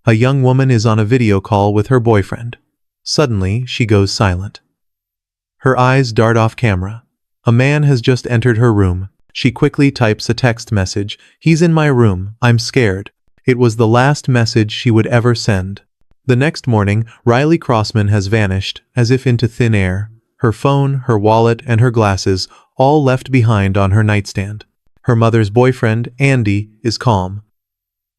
A young woman is on a video call with her boyfriend. Suddenly, she goes silent. Her eyes dart off camera. A man has just entered her room. She quickly types a text message. "He's in my room. I'm scared." It was the last message she would ever send. The next morning, Riley Crossman has vanished, as if into thin air. Her phone, her wallet, and her glasses, all left behind on her nightstand. Her mother's boyfriend, Andy, is calm.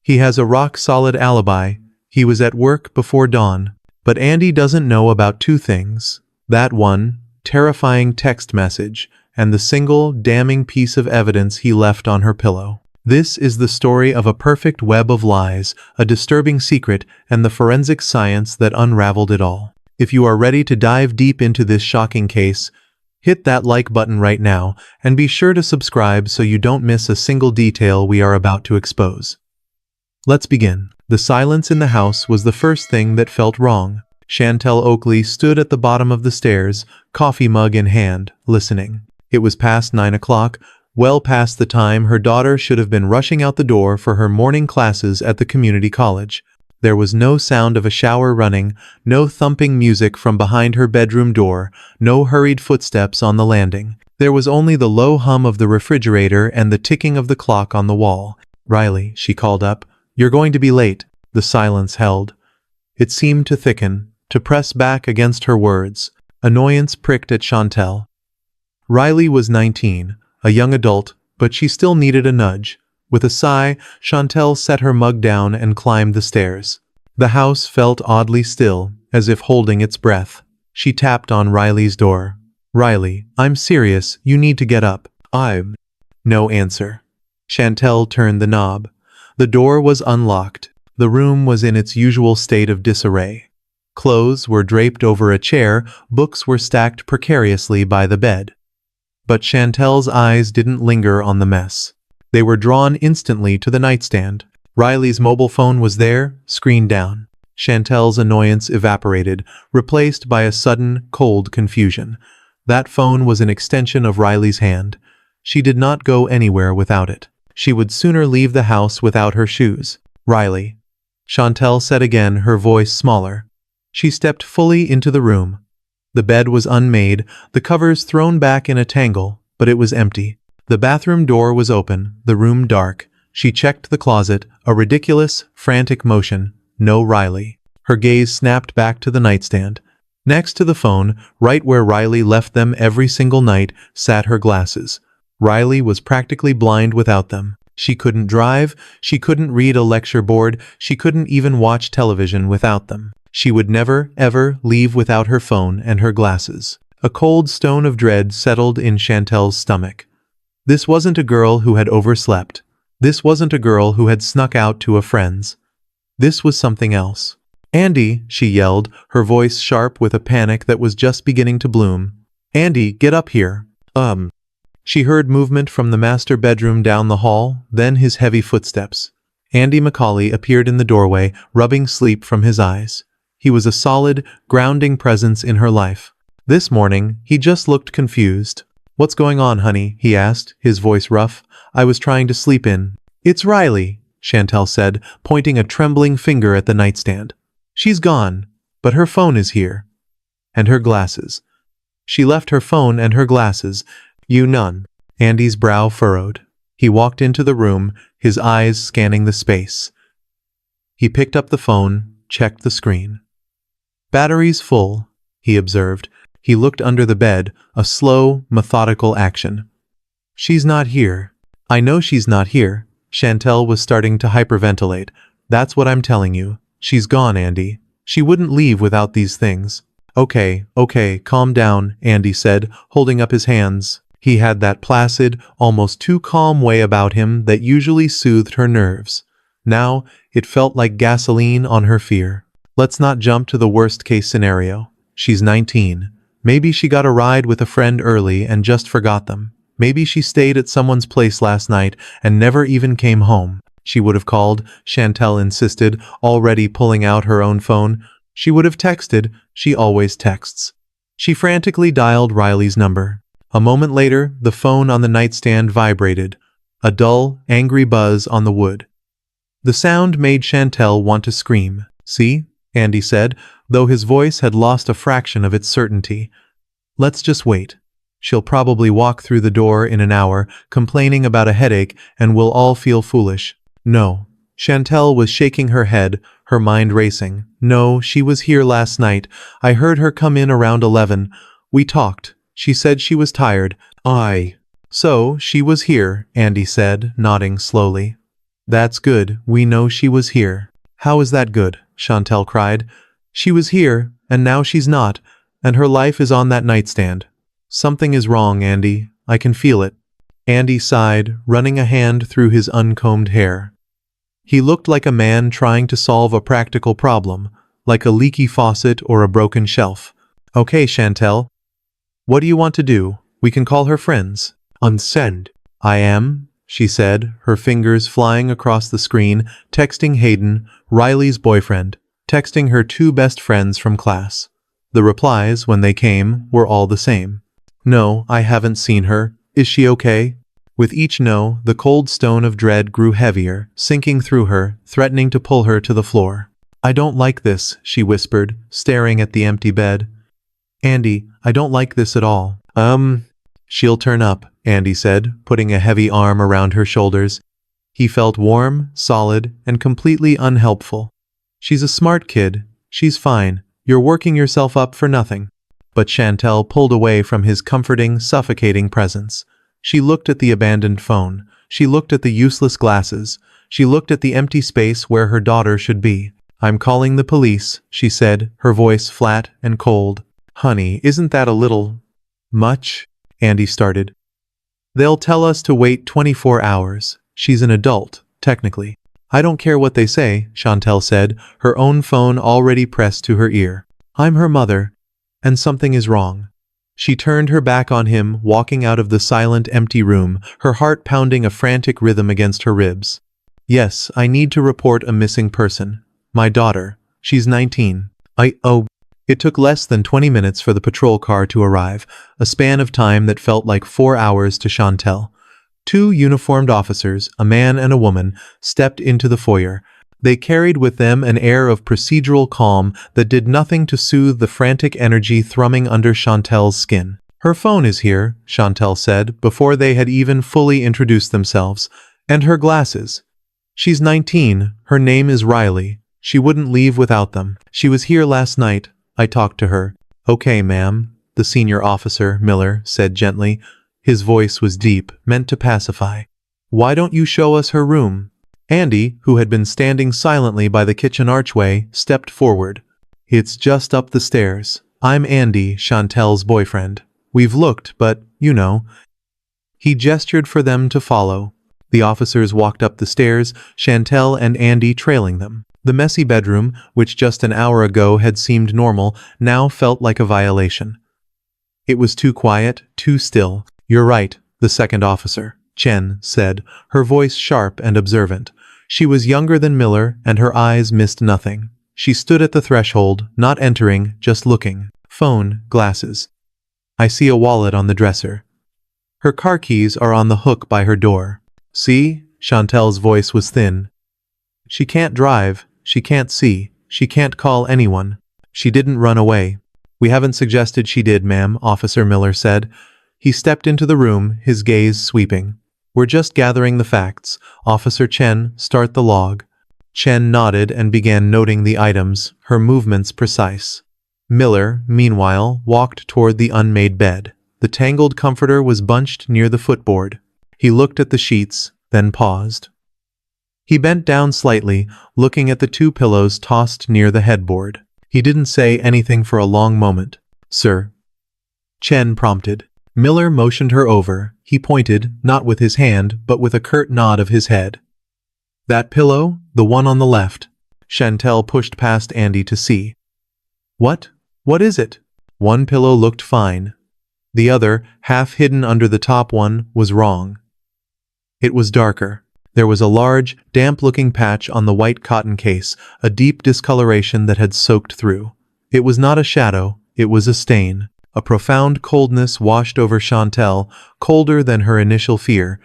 He has a rock-solid alibi. He was at work before dawn. But Andy doesn't know about two things. That one, terrifying text message, and the single, damning piece of evidence he left on her pillow. This is the story of a perfect web of lies, a disturbing secret, and the forensic science that unraveled it all. If you are ready to dive deep into this shocking case, hit that like button right now, and be sure to subscribe so you don't miss a single detail we are about to expose. Let's begin. The silence in the house was the first thing that felt wrong. Chantel Oakley stood at the bottom of the stairs, coffee mug in hand, listening. It was past 9 o'clock, well past the time her daughter should have been rushing out the door for her morning classes at the community college. There was no sound of a shower running, no thumping music from behind her bedroom door, no hurried footsteps on the landing. There was only the low hum of the refrigerator and the ticking of the clock on the wall. "Riley," she called up. "You're going to be late." The silence held. It seemed to thicken, to press back against her words. Annoyance pricked at Chantel. Riley was 19, a young adult, but she still needed a nudge. With a sigh, Chantel set her mug down and climbed the stairs. The house felt oddly still, as if holding its breath. She tapped on Riley's door. "Riley, I'm serious, you need to get up." No answer. Chantel turned the knob. The door was unlocked. The room was in its usual state of disarray. Clothes were draped over a chair, books were stacked precariously by the bed. But Chantel's eyes didn't linger on the mess. They were drawn instantly to the nightstand. Riley's mobile phone was there, screen down. Chantel's annoyance evaporated, replaced by a sudden, cold confusion. That phone was an extension of Riley's hand. She did not go anywhere without it. She would sooner leave the house without her shoes. "Riley," Chantel said again, her voice smaller. She stepped fully into the room. The bed was unmade, the covers thrown back in a tangle, but it was empty. The bathroom door was open, the room dark. She checked the closet, a ridiculous, frantic motion. No Riley. Her gaze snapped back to the nightstand. Next to the phone, right where Riley left them every single night, sat her glasses. Riley was practically blind without them. She couldn't drive, she couldn't read a lecture board, she couldn't even watch television without them. She would never, ever leave without her phone and her glasses. A cold stone of dread settled in Chantel's stomach. This wasn't a girl who had overslept. This wasn't a girl who had snuck out to a friend's. This was something else. "Andy," she yelled, her voice sharp with a panic that was just beginning to bloom. "Andy, get up here." She heard movement from the master bedroom down the hall, then his heavy footsteps. Andy Macaulay appeared in the doorway, rubbing sleep from his eyes. He was a solid, grounding presence in her life. This morning, he just looked confused. "What's going on, honey?" he asked, his voice rough. "I was trying to sleep in." "It's Riley," Chantel said, pointing a trembling finger at the nightstand. "She's gone, but her phone is here. And her glasses. She left her phone and her glasses. You none." Andy's brow furrowed. He walked into the room, his eyes scanning the space. He picked up the phone, checked the screen. "Battery's full," he observed. He looked under the bed, a slow, methodical action. "She's not here." "I know she's not here." Chantel was starting to hyperventilate. "That's what I'm telling you. She's gone, Andy. She wouldn't leave without these things." Okay, calm down," Andy said, holding up his hands. He had that placid, almost too calm way about him that usually soothed her nerves. Now, it felt like gasoline on her fear. "Let's not jump to the worst-case scenario. She's 19. Maybe she got a ride with a friend early and just forgot them. Maybe she stayed at someone's place last night and never even came home." "She would have called," Chantel insisted, already pulling out her own phone. "She would have texted. She always texts." She frantically dialed Riley's number. A moment later, the phone on the nightstand vibrated. A dull, angry buzz on the wood. The sound made Chantel want to scream. "See?" Andy said, though his voice had lost a fraction of its certainty. "Let's just wait. She'll probably walk through the door in an hour, complaining about a headache, and we'll all feel foolish." "No." Chantel was shaking her head, her mind racing. "No, she was here last night. I heard her come in around 11. We talked. She said she was tired." "So, she was here," Andy said, nodding slowly. "That's good. We know she was here." "How is that good?" Chantel cried. "She was here, and now she's not, and her life is on that nightstand." "Something is wrong, Andy. I can feel it." Andy sighed, running a hand through his uncombed hair. He looked like a man trying to solve a practical problem, like a leaky faucet or a broken shelf. "Okay, Chantel. What do you want to do? We can call her friends." "Unsend." "I am," she said, her fingers flying across the screen, texting Hayden, Riley's boyfriend, texting her two best friends from class. The replies, when they came, were all the same. "No, I haven't seen her. Is she okay?" With each no, the cold stone of dread grew heavier, sinking through her, threatening to pull her to the floor. "I don't like this," she whispered, staring at the empty bed. "Andy, I don't like this at all." She'll turn up," Andy said, putting a heavy arm around her shoulders. He felt warm, solid, and completely unhelpful. "She's a smart kid. She's fine. You're working yourself up for nothing." But Chantel pulled away from his comforting, suffocating presence. She looked at the abandoned phone. She looked at the useless glasses. She looked at the empty space where her daughter should be. "I'm calling the police," she said, her voice flat and cold. "Honey, isn't that a little much?" Andy started. "They'll tell us to wait 24 hours. She's an adult, technically." "I don't care what they say," Chantel said, her own phone already pressed to her ear. "I'm her mother, and something is wrong." She turned her back on him, walking out of the silent, empty room, her heart pounding a frantic rhythm against her ribs. "Yes, I need to report a missing person. My daughter. She's 19. It took less than 20 minutes for the patrol car to arrive, a span of time that felt like 4 hours to Chantel. Two uniformed officers, a man and a woman, stepped into the foyer. They carried with them an air of procedural calm that did nothing to soothe the frantic energy thrumming under Chantel's skin. "Her phone is here," Chantel said, before they had even fully introduced themselves. "And her glasses. She's 19. Her name is Riley. She wouldn't leave without them. She was here last night. I talked to her." "Okay, ma'am," the senior officer, Miller, said gently. His voice was deep, meant to pacify. "Why don't you show us her room?" Andy, who had been standing silently by the kitchen archway, stepped forward. "It's just up the stairs. I'm Andy, Chantel's boyfriend. We've looked, but, you know." He gestured for them to follow. The officers walked up the stairs, Chantel and Andy trailing them. The messy bedroom, which just an hour ago had seemed normal, now felt like a violation. It was too quiet, too still. "You're right," the second officer, Chen, said, her voice sharp and observant. She was younger than Miller, and her eyes missed nothing. She stood at the threshold, not entering, just looking. "Phone, glasses. I see a wallet on the dresser. Her car keys are on the hook by her door." "See?" Chantel's voice was thin. "She can't drive. She can't see. She can't call anyone. She didn't run away." "We haven't suggested she did, ma'am," Officer Miller said. He stepped into the room, his gaze sweeping. "We're just gathering the facts. Officer Chen, start the log." Chen nodded and began noting the items, her movements precise. Miller, meanwhile, walked toward the unmade bed. The tangled comforter was bunched near the footboard. He looked at the sheets, then paused. He bent down slightly, looking at the two pillows tossed near the headboard. He didn't say anything for a long moment. "Sir?" Chen prompted. Miller motioned her over. He pointed, not with his hand, but with a curt nod of his head. "That pillow? The one on the left." Chantel pushed past Andy to see. "What? What is it?" One pillow looked fine. The other, half hidden under the top one, was wrong. It was darker. There was a large, damp-looking patch on the white cotton case, a deep discoloration that had soaked through. It was not a shadow, it was a stain. A profound coldness washed over Chantel, colder than her initial fear.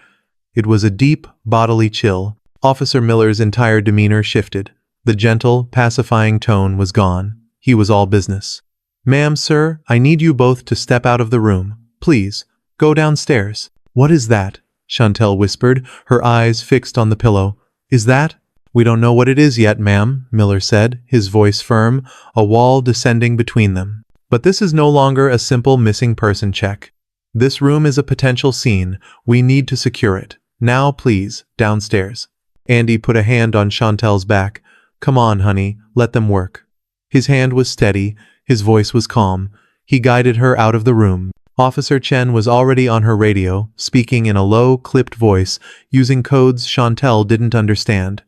It was a deep, bodily chill. Officer Miller's entire demeanor shifted. The gentle, pacifying tone was gone. He was all business. "Ma'am, sir, I need you both to step out of the room. Please, go downstairs." "What is that?" Chantel whispered, her eyes fixed on the pillow. "Is that?" "We don't know what it is yet, ma'am," Miller said, his voice firm, a wall descending between them. "But this is no longer a simple missing person check. This room is a potential scene. We need to secure it. Now, please, downstairs." Andy put a hand on Chantel's back. "Come on, honey, let them work." His hand was steady, his voice was calm. He guided her out of the room. Officer Chen was already on her radio, speaking in a low, clipped voice, using codes Chantel didn't understand.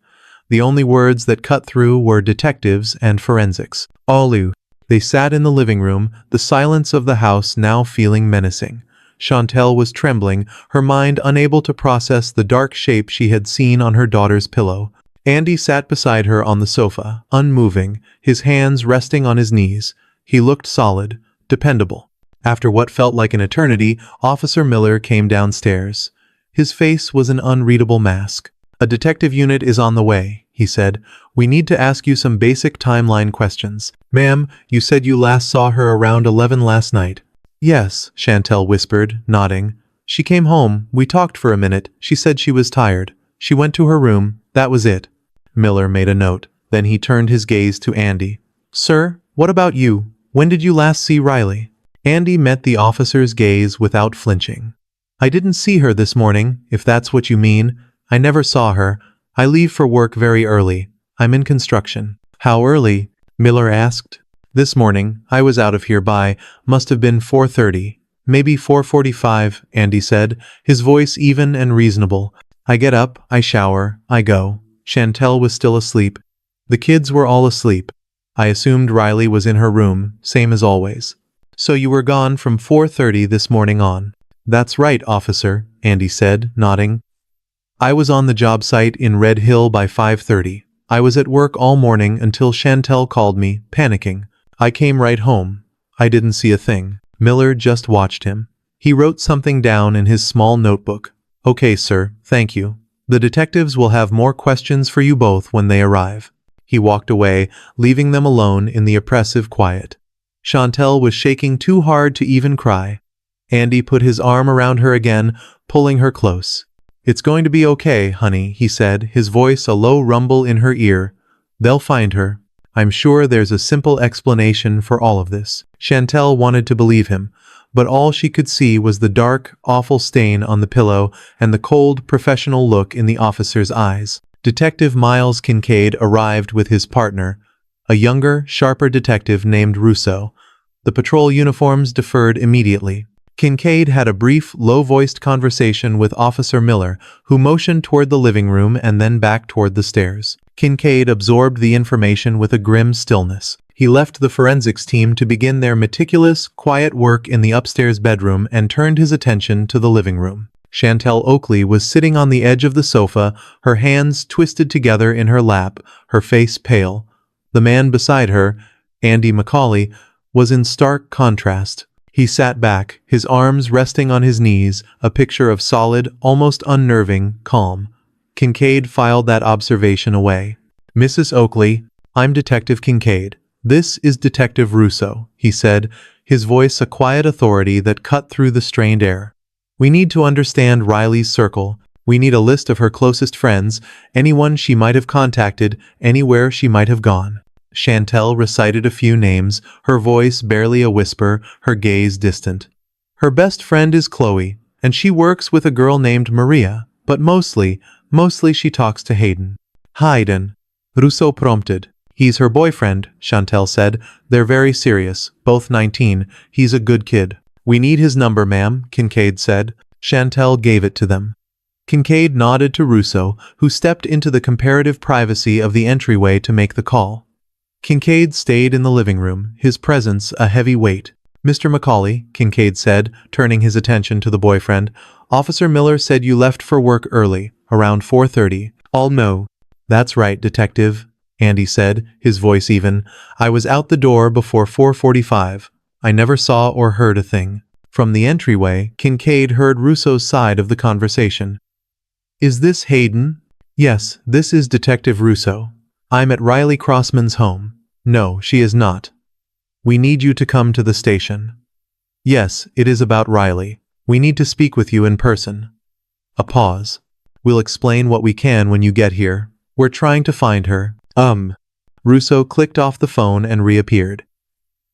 The only words that cut through were detectives and forensics. Olu. They sat in the living room, the silence of the house now feeling menacing. Chantel was trembling, her mind unable to process the dark shape she had seen on her daughter's pillow. Andy sat beside her on the sofa, unmoving, his hands resting on his knees. He looked solid, dependable. After what felt like an eternity, Officer Miller came downstairs. His face was an unreadable mask. "A detective unit is on the way," he said. "We need to ask you some basic timeline questions." "Ma'am, you said you last saw her around 11 last night." "Yes," Chantel whispered, nodding. "She came home, we talked for a minute, she said she was tired. She went to her room, that was it." Miller made a note. Then he turned his gaze to Andy. "Sir, what about you? When did you last see Riley?" Andy met the officer's gaze without flinching. "I didn't see her this morning, if that's what you mean. I never saw her. I leave for work very early. I'm in construction." "How early?" Miller asked. "This morning, I was out of here by, must have been 4:30, maybe 4:45, Andy said, his voice even and reasonable. "I get up, I shower, I go." Chantel was still asleep. The kids were all asleep. I assumed Riley was in her room, same as always. "So you were gone from 4:30 this morning on." "That's right, officer," Andy said, nodding. "I was on the job site in Red Hill by 5:30. I was at work all morning until Chantel called me, panicking. I came right home. I didn't see a thing." Miller just watched him. He wrote something down in his small notebook. "Okay, sir, thank you. The detectives will have more questions for you both when they arrive." He walked away, leaving them alone in the oppressive quiet. Chantel was shaking too hard to even cry. Andy put his arm around her again, pulling her close. "It's going to be okay, honey," he said, his voice a low rumble in her ear. "They'll find her. I'm sure there's a simple explanation for all of this." Chantel wanted to believe him, but all she could see was the dark, awful stain on the pillow and the cold, professional look in the officer's eyes. Detective Miles Kincaid arrived with his partner, a younger, sharper detective named Russo. The patrol uniforms deferred immediately. Kincaid had a brief, low-voiced conversation with Officer Miller, who motioned toward the living room and then back toward the stairs. Kincaid absorbed the information with a grim stillness. He left the forensics team to begin their meticulous, quiet work in the upstairs bedroom and turned his attention to the living room. Chantel Oakley was sitting on the edge of the sofa, her hands twisted together in her lap, her face pale. The man beside her, Andy Macaulay, was in stark contrast. He sat back, his arms resting on his knees, a picture of solid, almost unnerving, calm. Kincaid filed that observation away. "Mrs. Oakley, I'm Detective Kincaid. This is Detective Russo," he said, his voice a quiet authority that cut through the strained air. "We need to understand Riley's circle. We need a list of her closest friends, anyone she might have contacted, anywhere she might have gone." Chantel recited a few names, her voice barely a whisper, her gaze distant. "Her best friend is Chloe, and she works with a girl named Maria, but mostly she talks to Hayden." "Hayden," Russo prompted. "He's her boyfriend," Chantel said. "They're very serious, both 19. He's a good kid." "We need his number, ma'am," Kincaid said. Chantel gave it to them. Kincaid nodded to Russo, who stepped into the comparative privacy of the entryway to make the call. Kincaid stayed in the living room, his presence a heavy weight. "Mr. Macaulay," Kincaid said, turning his attention to the boyfriend, "Officer Miller said you left for work early, around 4:30. "All no." "That's right, detective," Andy said, his voice even. "I was out the door before 4:45. I never saw or heard a thing." From the entryway, Kincaid heard Russo's side of the conversation. "Is this Hayden?" Yes, this is Detective Russo. I'm at Riley Crossman's home. No, she is not. We need you to come to the station. Yes, it is about Riley. We need to speak with you in person. A pause. We'll explain what we can when you get here. We're trying to find her. Russo clicked off the phone and reappeared.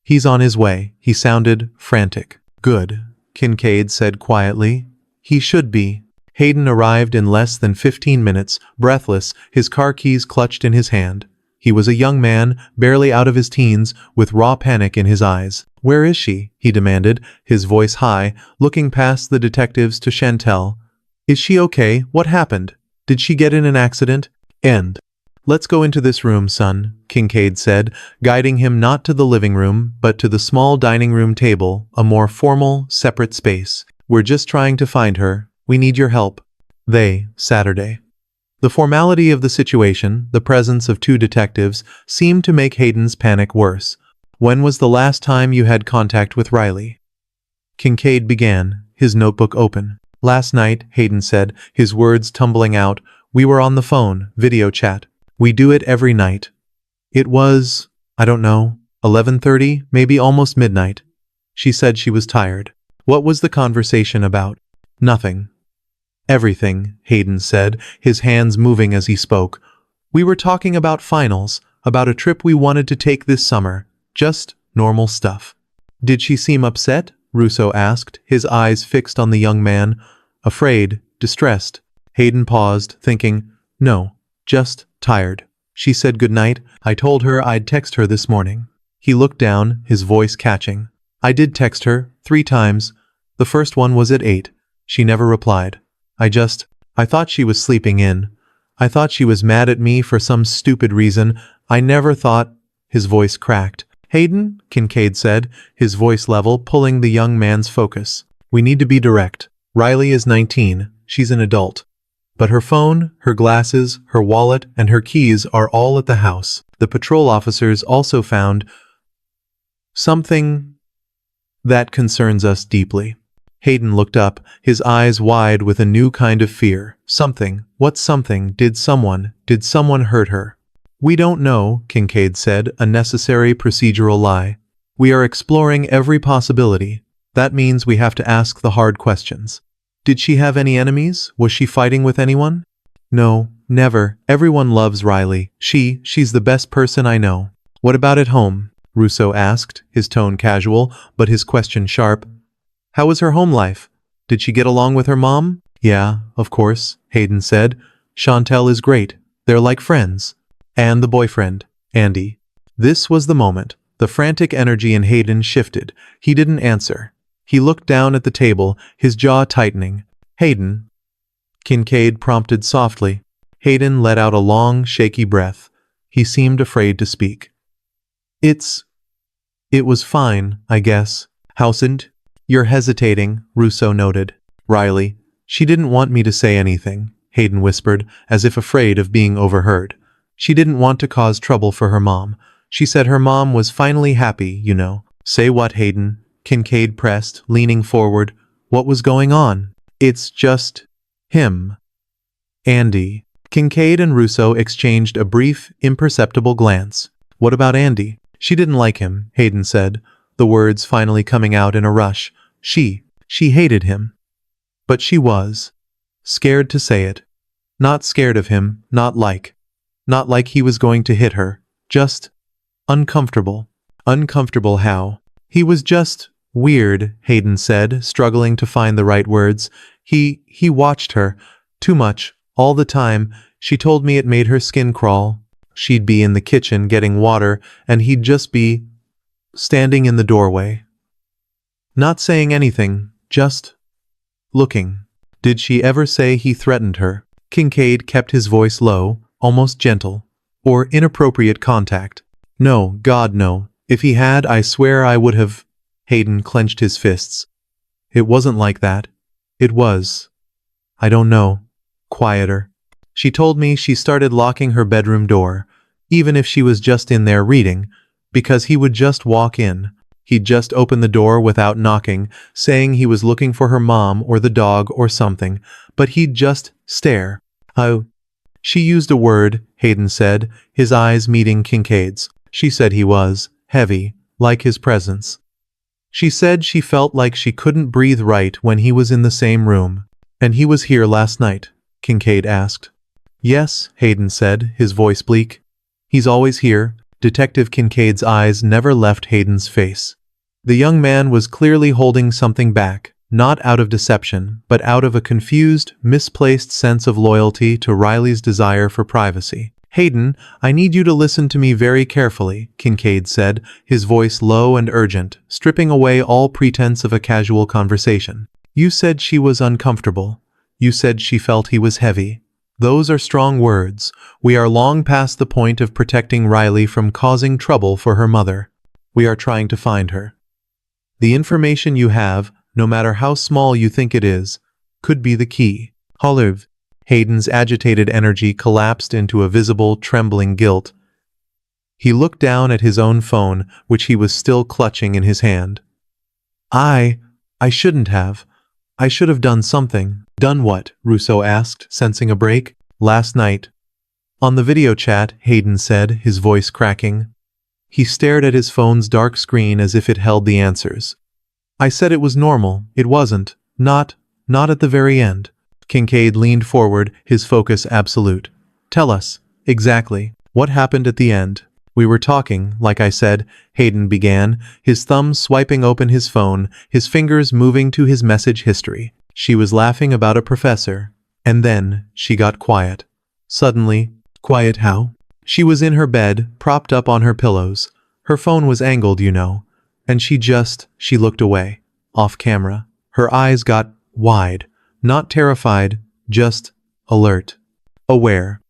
He's on his way. He sounded frantic. Good, Kincaid said quietly. He should be. Hayden arrived in less than 15 minutes, breathless, his car keys clutched in his hand. He was a young man, barely out of his teens, with raw panic in his eyes. Where is she? He demanded, his voice high, looking past the detectives to Chantel. Is she okay? What happened? Did she get in an accident? Let's go into this room, son, Kincaid said, guiding him not to the living room, but to the small dining room table, a more formal, separate space. We're just trying to find her. We need your help. Saturday. The formality of the situation, the presence of two detectives, seemed to make Hayden's panic worse. When was the last time you had contact with Riley? Kincaid began, his notebook open. Last night, Hayden said, his words tumbling out. We were on the phone, video chat. We do it every night. It was, I don't know, 11:30, maybe almost midnight. She said she was tired. What was the conversation about? Nothing. Everything, Hayden said, his hands moving as he spoke. We were talking about finals, about a trip we wanted to take this summer. Just normal stuff. Did she seem upset? Russo asked, his eyes fixed on the young man. Afraid, distressed. Hayden paused, thinking, no, just tired. She said goodnight. I told her I'd text her this morning. He looked down, his voice catching. I did text her, 3 times. The first one was at 8. She never replied. I thought she was sleeping in. I thought she was mad at me for some stupid reason. I never thought. His voice cracked. Hayden, Kincaid said, his voice level, pulling the young man's focus. We need to be direct. Riley is 19. She's an adult. But her phone, her glasses, her wallet, and her keys are all at the house. The patrol officers also found something that concerns us deeply. Hayden looked up, his eyes wide with a new kind of fear. Something. What something? Did someone hurt her? We don't know, Kincaid said, a necessary procedural lie. We are exploring every possibility. That means we have to ask the hard questions. Did she have any enemies? Was she fighting with anyone? No, never. Everyone loves Riley. She's the best person I know. What about at home? Russo asked, his tone casual, but his question sharp. How was her home life? Did she get along with her mom? Yeah, of course, Hayden said. Chantel is great. They're like friends. And the boyfriend, Andy. This was the moment. The frantic energy in Hayden shifted. He didn't answer. He looked down at the table, his jaw tightening. Hayden, Kincaid prompted softly. Hayden let out a long, shaky breath. He seemed afraid to speak. It was fine, I guess. Howsn't? You're hesitating, Russo noted. Riley, she didn't want me to say anything, Hayden whispered, as if afraid of being overheard. She didn't want to cause trouble for her mom. She said her mom was finally happy, you know. Say what, Hayden? Kincaid pressed, leaning forward. What was going on? It's just him. Andy. Kincaid and Russo exchanged a brief, imperceptible glance. What about Andy? She didn't like him, Hayden said, the words finally coming out in a rush. She hated him. But she was scared to say it. Not scared of him, not like he was going to hit her. Just uncomfortable. Uncomfortable how? He was just weird, Hayden said, struggling to find the right words. He watched her. Too much. All the time. She told me it made her skin crawl. She'd be in the kitchen getting water, and he'd just be standing in the doorway. Not saying anything, just looking. Did she ever say he threatened her? Kincaid kept his voice low, almost gentle. Or inappropriate contact. No, God no. If he had, I swear I would have. Hayden clenched his fists. It wasn't like that. It was. I don't know. Quieter. She told me she started locking her bedroom door, even if she was just in there reading, because he would just walk in. He'd just open the door without knocking, saying he was looking for her mom or the dog or something, but he'd just stare. She used a word, Hayden said, his eyes meeting Kincaid's. She said he was heavy, like his presence. She said she felt like she couldn't breathe right when he was in the same room. And he was here last night? Kincaid asked. Yes, Hayden said, his voice bleak. He's always here. Detective Kincaid's eyes never left Hayden's face. The young man was clearly holding something back, not out of deception, but out of a confused, misplaced sense of loyalty to Riley's desire for privacy. Hayden, I need you to listen to me very carefully, Kincaid said, his voice low and urgent, stripping away all pretense of a casual conversation. You said she was uncomfortable. You said she felt he was heavy. Those are strong words. We are long past the point of protecting Riley from causing trouble for her mother. We are trying to find her. The information you have, no matter how small you think it is, could be the key. Olive. Hayden's agitated energy collapsed into a visible, trembling guilt. He looked down at his own phone, which he was still clutching in his hand. I shouldn't have. I should have done something. Done what? Russo asked, sensing a break. Last night. On the video chat, Hayden said, his voice cracking. He stared at his phone's dark screen as if it held the answers. I said it was normal. It wasn't. Not at the very end. Kincaid leaned forward, his focus absolute. Tell us, exactly, what happened at the end. We were talking, like I said, Hayden began, his thumb swiping open his phone, his fingers moving to his message history. She was laughing about a professor. And then, she got quiet. Suddenly. Quiet how? She was in her bed, propped up on her pillows. Her phone was angled, you know. And she looked away. Off camera. Her eyes got wide. Not terrified, just alert. Aware.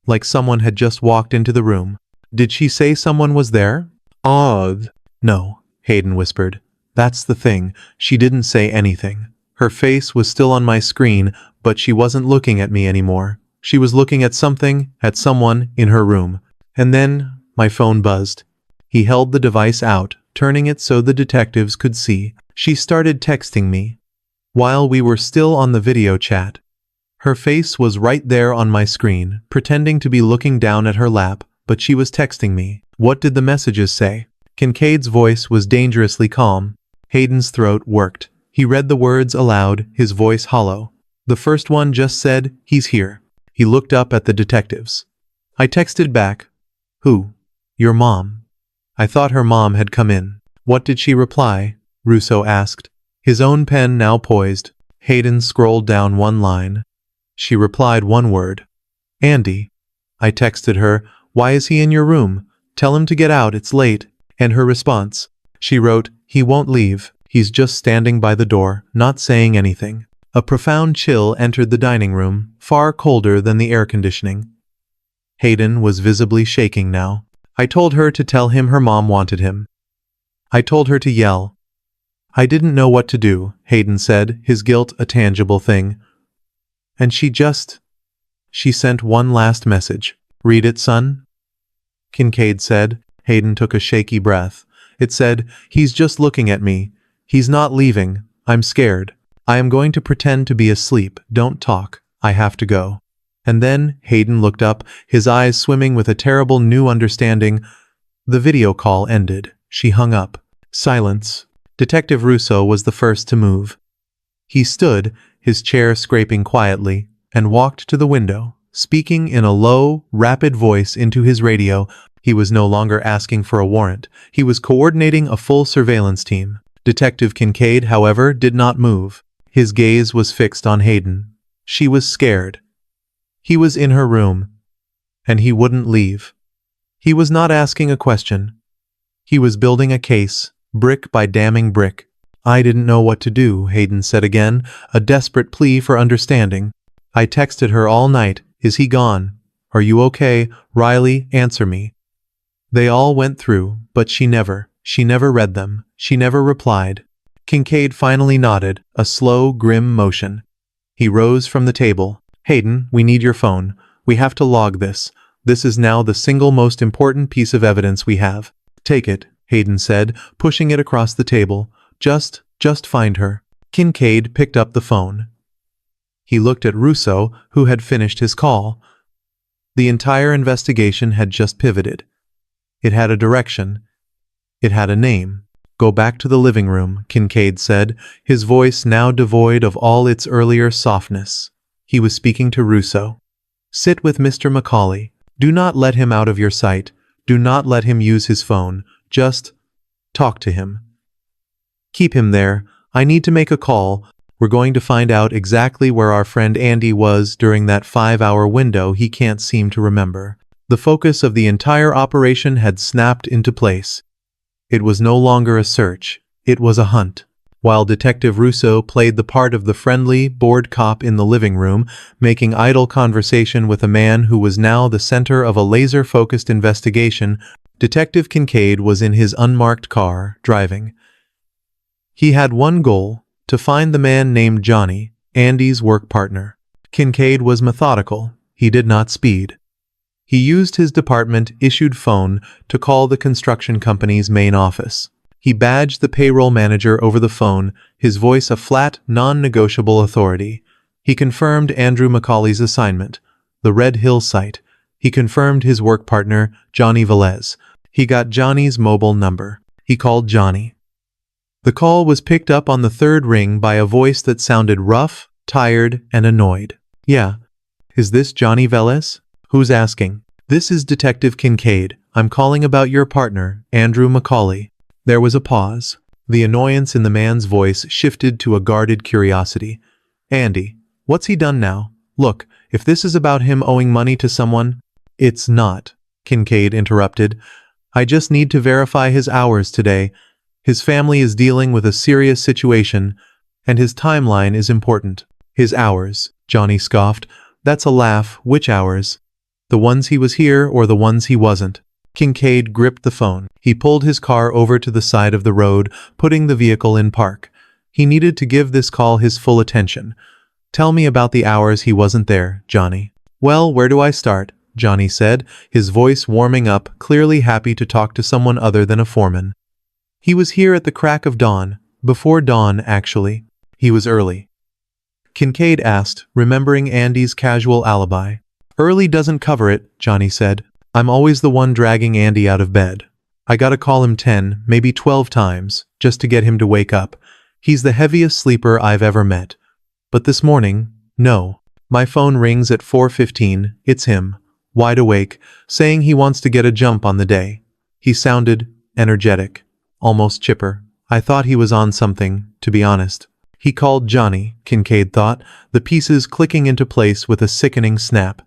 Like someone had just walked into the room. Did she say someone was there? Odd. No, Hayden whispered. That's the thing, she didn't say anything. Her face was still on my screen, but she wasn't looking at me anymore. She was looking at something, at someone, in her room. And then, my phone buzzed. He held the device out, turning it so the detectives could see. She started texting me. While we were still on the video chat. Her face was right there on my screen, pretending to be looking down at her lap, but she was texting me. What did the messages say? Kincaid's voice was dangerously calm. Hayden's throat worked. He read the words aloud, his voice hollow. The first one just said, he's here. He looked up at the detectives. I texted back. Who? Your mom. I thought her mom had come in. What did she reply? Russo asked. His own pen now poised. Hayden scrolled down one line. She replied one word. Andy. I texted her, why is he in your room? Tell him to get out, it's late. And her response. She wrote, he won't leave. He's just standing by the door, not saying anything. A profound chill entered the dining room, far colder than the air conditioning. Hayden was visibly shaking now. I told her to tell him her mom wanted him. I told her to yell. I didn't know what to do, Hayden said, his guilt a tangible thing. And she sent one last message. Read it, son? Kincaid said. Hayden took a shaky breath. It said, he's just looking at me. He's not leaving. I'm scared. I am going to pretend to be asleep. Don't talk. I have to go. And then Hayden looked up, his eyes swimming with a terrible new understanding. The video call ended. She hung up. Silence. Detective Russo was the first to move. He stood, his chair scraping quietly, and walked to the window, speaking in a low, rapid voice into his radio. He was no longer asking for a warrant. He was coordinating a full surveillance team. Detective Kincaid, however, did not move. His gaze was fixed on Hayden. She was scared. He was in her room, and he wouldn't leave. He was not asking a question. He was building a case, brick by damning brick. I didn't know what to do, Hayden said again, a desperate plea for understanding. I texted her all night. Is he gone? Are you okay? Riley, answer me. They all went through, but she never read them. She never replied. Kincaid finally nodded, a slow, grim motion. He rose from the table. Hayden, we need your phone. We have to log this. This is now the single most important piece of evidence we have. Take it, Hayden said, pushing it across the table. Just find her. Kincaid picked up the phone. He looked at Russo, who had finished his call. The entire investigation had just pivoted. It had a direction. It had a name. Go back to the living room, Kincaid said, his voice now devoid of all its earlier softness. He was speaking to Russo. Sit with Mr. Macaulay. Do not let him out of your sight. Do not let him use his phone. Just talk to him. Keep him there. I need to make a call. We're going to find out exactly where our friend Andy was during that 5-hour window he can't seem to remember. The focus of the entire operation had snapped into place. It was no longer a search. It was a hunt. While Detective Russo played the part of the friendly, bored cop in the living room, making idle conversation with a man who was now the center of a laser-focused investigation, Detective Kincaid was in his unmarked car, driving. He had one goal: to find the man named Johnny, Andy's work partner. Kincaid was methodical. He did not speed. He used his department-issued phone to call the construction company's main office. He badged the payroll manager over the phone, his voice a flat, non-negotiable authority. He confirmed Andrew Macaulay's assignment, the Red Hill site. He confirmed his work partner, Johnny Velez. He got Johnny's mobile number. He called Johnny. The call was picked up on the third ring by a voice that sounded rough, tired, and annoyed. Yeah. Is this Johnny Velez? Who's asking? This is Detective Kincaid. I'm calling about your partner, Andrew Macaulay. There was a pause. The annoyance in the man's voice shifted to a guarded curiosity. Andy, what's he done now? Look, if this is about him owing money to someone— It's not, Kincaid interrupted. I just need to verify his hours today. His family is dealing with a serious situation, and his timeline is important. His hours, Johnny scoffed. That's a laugh. Which hours? The ones he was here or the ones he wasn't? Kincaid gripped the phone. He pulled his car over to the side of the road, putting the vehicle in park. He needed to give this call his full attention. Tell me about the hours he wasn't there, Johnny. Well, where do I start? Johnny said, his voice warming up, clearly happy to talk to someone other than a foreman. He was here at the crack of dawn. Before dawn, actually. He was early. Kincaid asked, remembering Andy's casual alibi. Early doesn't cover it, Johnny said. I'm always the one dragging Andy out of bed. I gotta call him 10, maybe 12 times, just to get him to wake up. He's the heaviest sleeper I've ever met. But this morning, no. My phone rings at 4:15, it's him, wide awake, saying he wants to get a jump on the day. He sounded energetic, almost chipper. I thought he was on something, to be honest. He called Johnny, Kincaid thought, the pieces clicking into place with a sickening snap.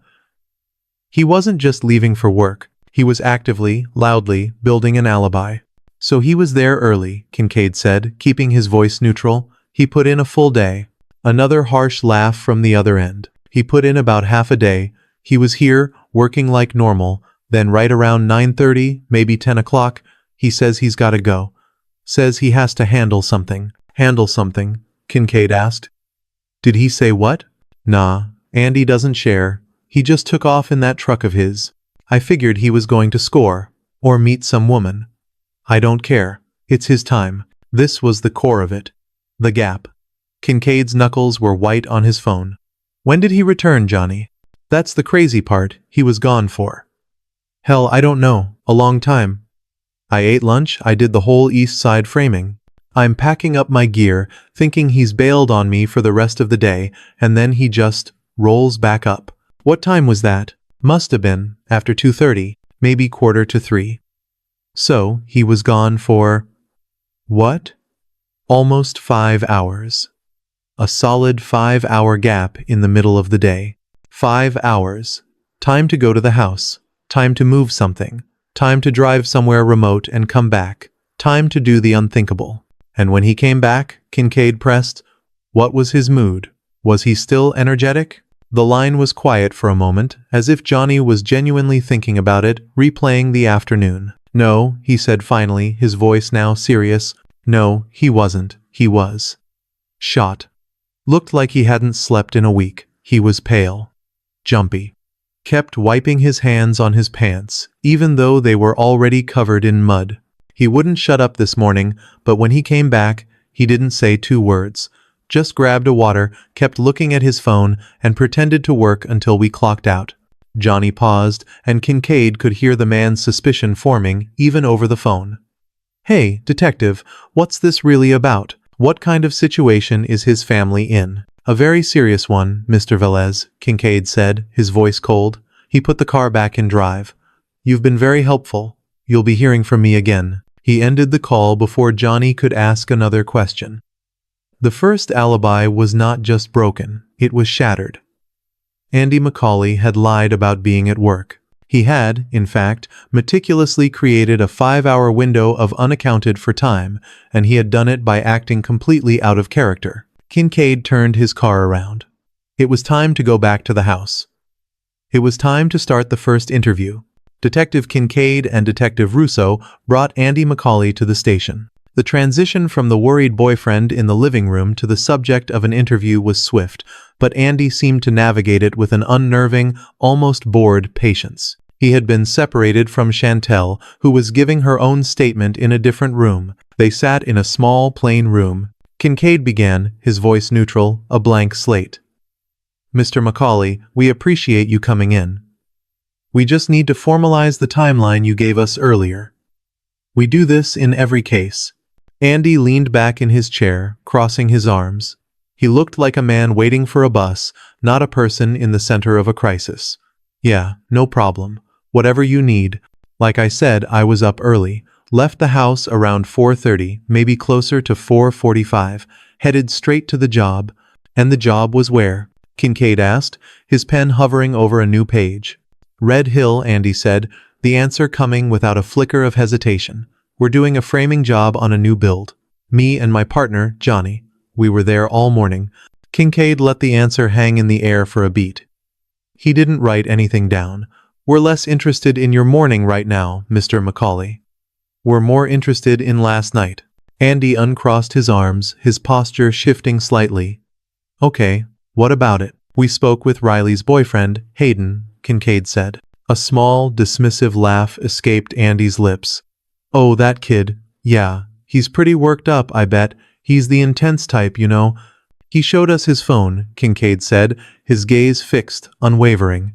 He wasn't just leaving for work. He was actively, loudly, building an alibi. So he was there early, Kincaid said, keeping his voice neutral. He put in a full day. Another harsh laugh from the other end. He put in about half a day. He was here, working like normal. Then right around 9:30, maybe 10 o'clock, he says he's gotta go. Says he has to handle something. Handle something? Kincaid asked. Did he say what? Nah, Andy doesn't share. He just took off in that truck of his. I figured he was going to score. Or meet some woman. I don't care. It's his time. This was the core of it. The gap. Kincaid's knuckles were white on his phone. When did he return, Johnny? That's the crazy part. He was gone for. Hell, I don't know. A long time. I ate lunch. I did the whole East Side framing. I'm packing up my gear, thinking he's bailed on me for the rest of the day, and then he just rolls back up. What time was that? Must have been after 2:30, maybe 2:45. So, he was gone for— what? Almost 5 hours. A solid 5-hour gap in the middle of the day. 5 hours. Time to go to the house. Time to move something. Time to drive somewhere remote and come back. Time to do the unthinkable. And when he came back, Kincaid pressed, what was his mood? Was he still energetic? The line was quiet for a moment, as if Johnny was genuinely thinking about it, replaying the afternoon. No, he said finally, his voice now serious. No, he wasn't. He was shot. Looked like he hadn't slept in a week. He was pale. Jumpy. Kept wiping his hands on his pants, even though they were already covered in mud. He wouldn't shut up this morning, but when he came back, he didn't say 2 words. Just grabbed a water, kept looking at his phone, and pretended to work until we clocked out. Johnny paused, and Kincaid could hear the man's suspicion forming, even over the phone. Hey, detective, what's this really about? What kind of situation is his family in? A very serious one, Mr. Velez, Kincaid said, his voice cold. He put the car back in drive. You've been very helpful. You'll be hearing from me again. He ended the call before Johnny could ask another question. The first alibi was not just broken, it was shattered. Andy Macaulay had lied about being at work. He had, in fact, meticulously created a 5-hour window of unaccounted for time, and he had done it by acting completely out of character. Kincaid turned his car around. It was time to go back to the house. It was time to start the first interview. Detective Kincaid and Detective Russo brought Andy Macaulay to the station. The transition from the worried boyfriend in the living room to the subject of an interview was swift, but Andy seemed to navigate it with an unnerving, almost bored patience. He had been separated from Chantel, who was giving her own statement in a different room. They sat in a small, plain room. Kincaid began, his voice neutral, a blank slate. Mr. Macaulay, we appreciate you coming in. We just need to formalize the timeline you gave us earlier. We do this in every case. Andy leaned back in his chair, crossing his arms. He looked like a man waiting for a bus, not a person in the center of a crisis. Yeah, no problem. Whatever you need. Like I said, I was up early. Left the house around 4:30, maybe closer to 4:45, headed straight to the job. And the job was where? Kincaid asked, his pen hovering over a new page. Red Hill, Andy said, the answer coming without a flicker of hesitation. We're doing a framing job on a new build. Me and my partner, Johnny. We were there all morning. Kincaid let the answer hang in the air for a beat. He didn't write anything down. We're less interested in your morning right now, Mr. Macaulay. We're more interested in last night. Andy uncrossed his arms, his posture shifting slightly. Okay, what about it? We spoke with Riley's boyfriend, Hayden, Kincaid said. A small, dismissive laugh escaped Andy's lips. Oh, that kid. Yeah, he's pretty worked up, I bet. He's the intense type, you know. He showed us his phone, Kincaid said, his gaze fixed, unwavering.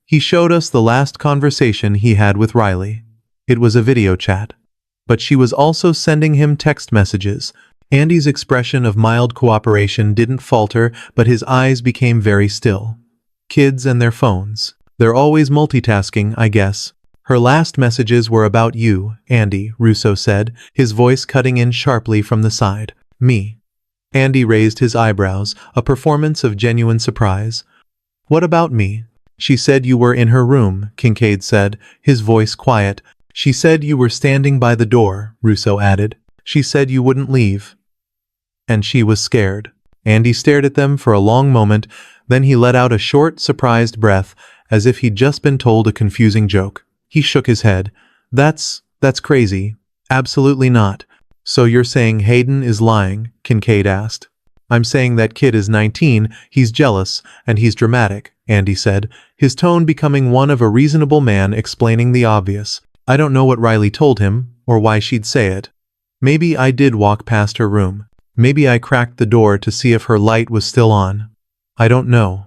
He showed us the last conversation he had with Riley. It was a video chat. But she was also sending him text messages. Andy's expression of mild cooperation didn't falter, but his eyes became very still. Kids and their phones. They're always multitasking, I guess. Her last messages were about you, Andy, Russo said, his voice cutting in sharply from the side. Me. Andy raised his eyebrows, a performance of genuine surprise. What about me? She said you were in her room, Kincaid said, his voice quiet. She said you were standing by the door, Russo added. She said you wouldn't leave. And she was scared. Andy stared at them for a long moment, then he let out a short, surprised breath, as if he'd just been told a confusing joke. He shook his head. That's crazy. Absolutely not. So you're saying Hayden is lying? Kincaid asked. I'm saying that kid is 19, he's jealous, and he's dramatic, Andy said, his tone becoming one of a reasonable man explaining the obvious. I don't know what Riley told him, or why she'd say it. Maybe I did walk past her room. Maybe I cracked the door to see if her light was still on. I don't know.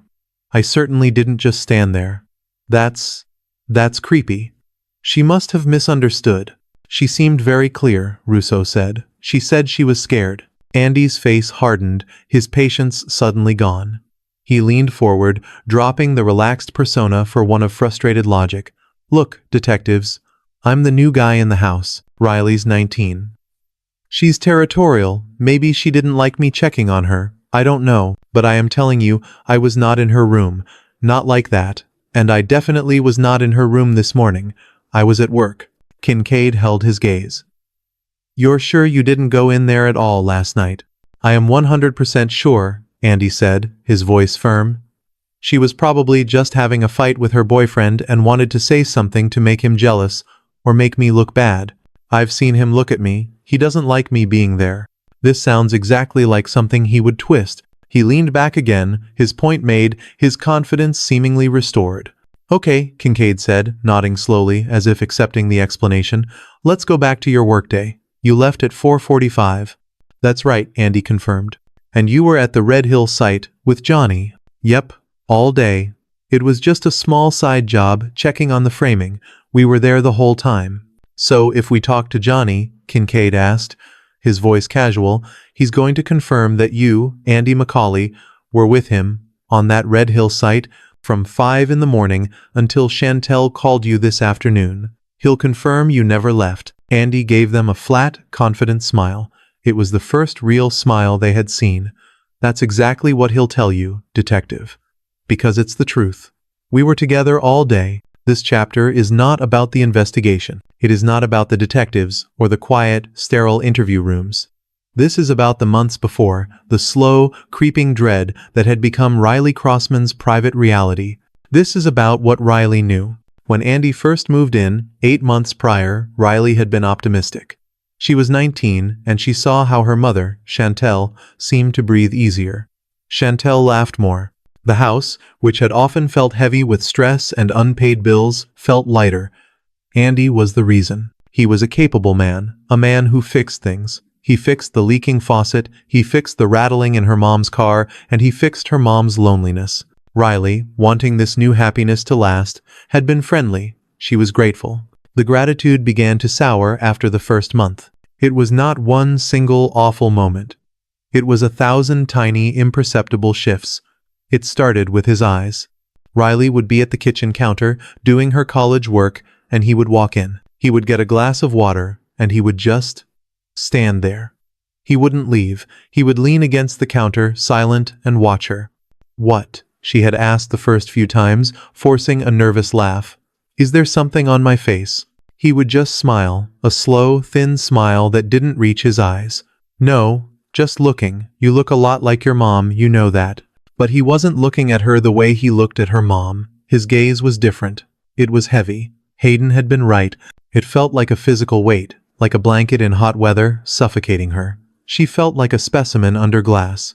I certainly didn't just stand there. That's creepy. She must have misunderstood. She seemed very clear, Russo said. She said she was scared. Andy's face hardened, his patience suddenly gone. He leaned forward, dropping the relaxed persona for one of frustrated logic. Look, detectives. I'm the new guy in the house. Riley's 19. She's territorial. Maybe she didn't like me checking on her. I don't know, but I am telling you, I was not in her room. Not like that. And I definitely was not in her room this morning. I was at work. Kincaid held his gaze. You're sure you didn't go in there at all last night? I am 100% sure, Andy said, his voice firm. She was probably just having a fight with her boyfriend and wanted to say something to make him jealous, or make me look bad. I've seen him look at me. He doesn't like me being there. This sounds exactly like something he would twist. He leaned back again, his point made, his confidence seemingly restored. Okay, Kincaid said, nodding slowly, as if accepting the explanation. Let's go back to your workday. You left at 4:45. That's right, Andy confirmed. And you were at the Red Hill site, with Johnny. Yep, all day. It was just a small side job, checking on the framing. We were there the whole time. So if we talk to Johnny, Kincaid asked, his voice casual, he's going to confirm that you, Andy Macaulay, were with him on that Red Hill site from 5 in the morning until Chantel called you this afternoon. He'll confirm you never left. Andy gave them a flat, confident smile. It was the first real smile they had seen. That's exactly what he'll tell you, detective. Because it's the truth. We were together all day. This chapter is not about the investigation. It is not about the detectives or the quiet, sterile interview rooms. This is about the months before, the slow, creeping dread that had become Riley Crossman's private reality. This is about what Riley knew. When Andy first moved in, 8 months prior, Riley had been optimistic. She was 19, and she saw how her mother, Chantel, seemed to breathe easier. Chantel laughed more. The house, which had often felt heavy with stress and unpaid bills, felt lighter. Andy was the reason. He was a capable man, a man who fixed things. He fixed the leaking faucet, he fixed the rattling in her mom's car, and he fixed her mom's loneliness. Riley, wanting this new happiness to last, had been friendly. She was grateful. The gratitude began to sour after the first month. It was not one single awful moment. It was 1,000 tiny, imperceptible shifts. It started with his eyes. Riley would be at the kitchen counter, doing her college work, and he would walk in. He would get a glass of water, and he would just stand there. He wouldn't leave. He would lean against the counter, silent, and watch her. "What?" she had asked the first few times, forcing a nervous laugh. "Is there something on my face?" He would just smile, a slow, thin smile that didn't reach his eyes. "No, just looking. You look a lot like your mom, you know that." But he wasn't looking at her the way he looked at her mom. His gaze was different. It was heavy. Hayden had been right. It felt like a physical weight, like a blanket in hot weather, suffocating her. She felt like a specimen under glass.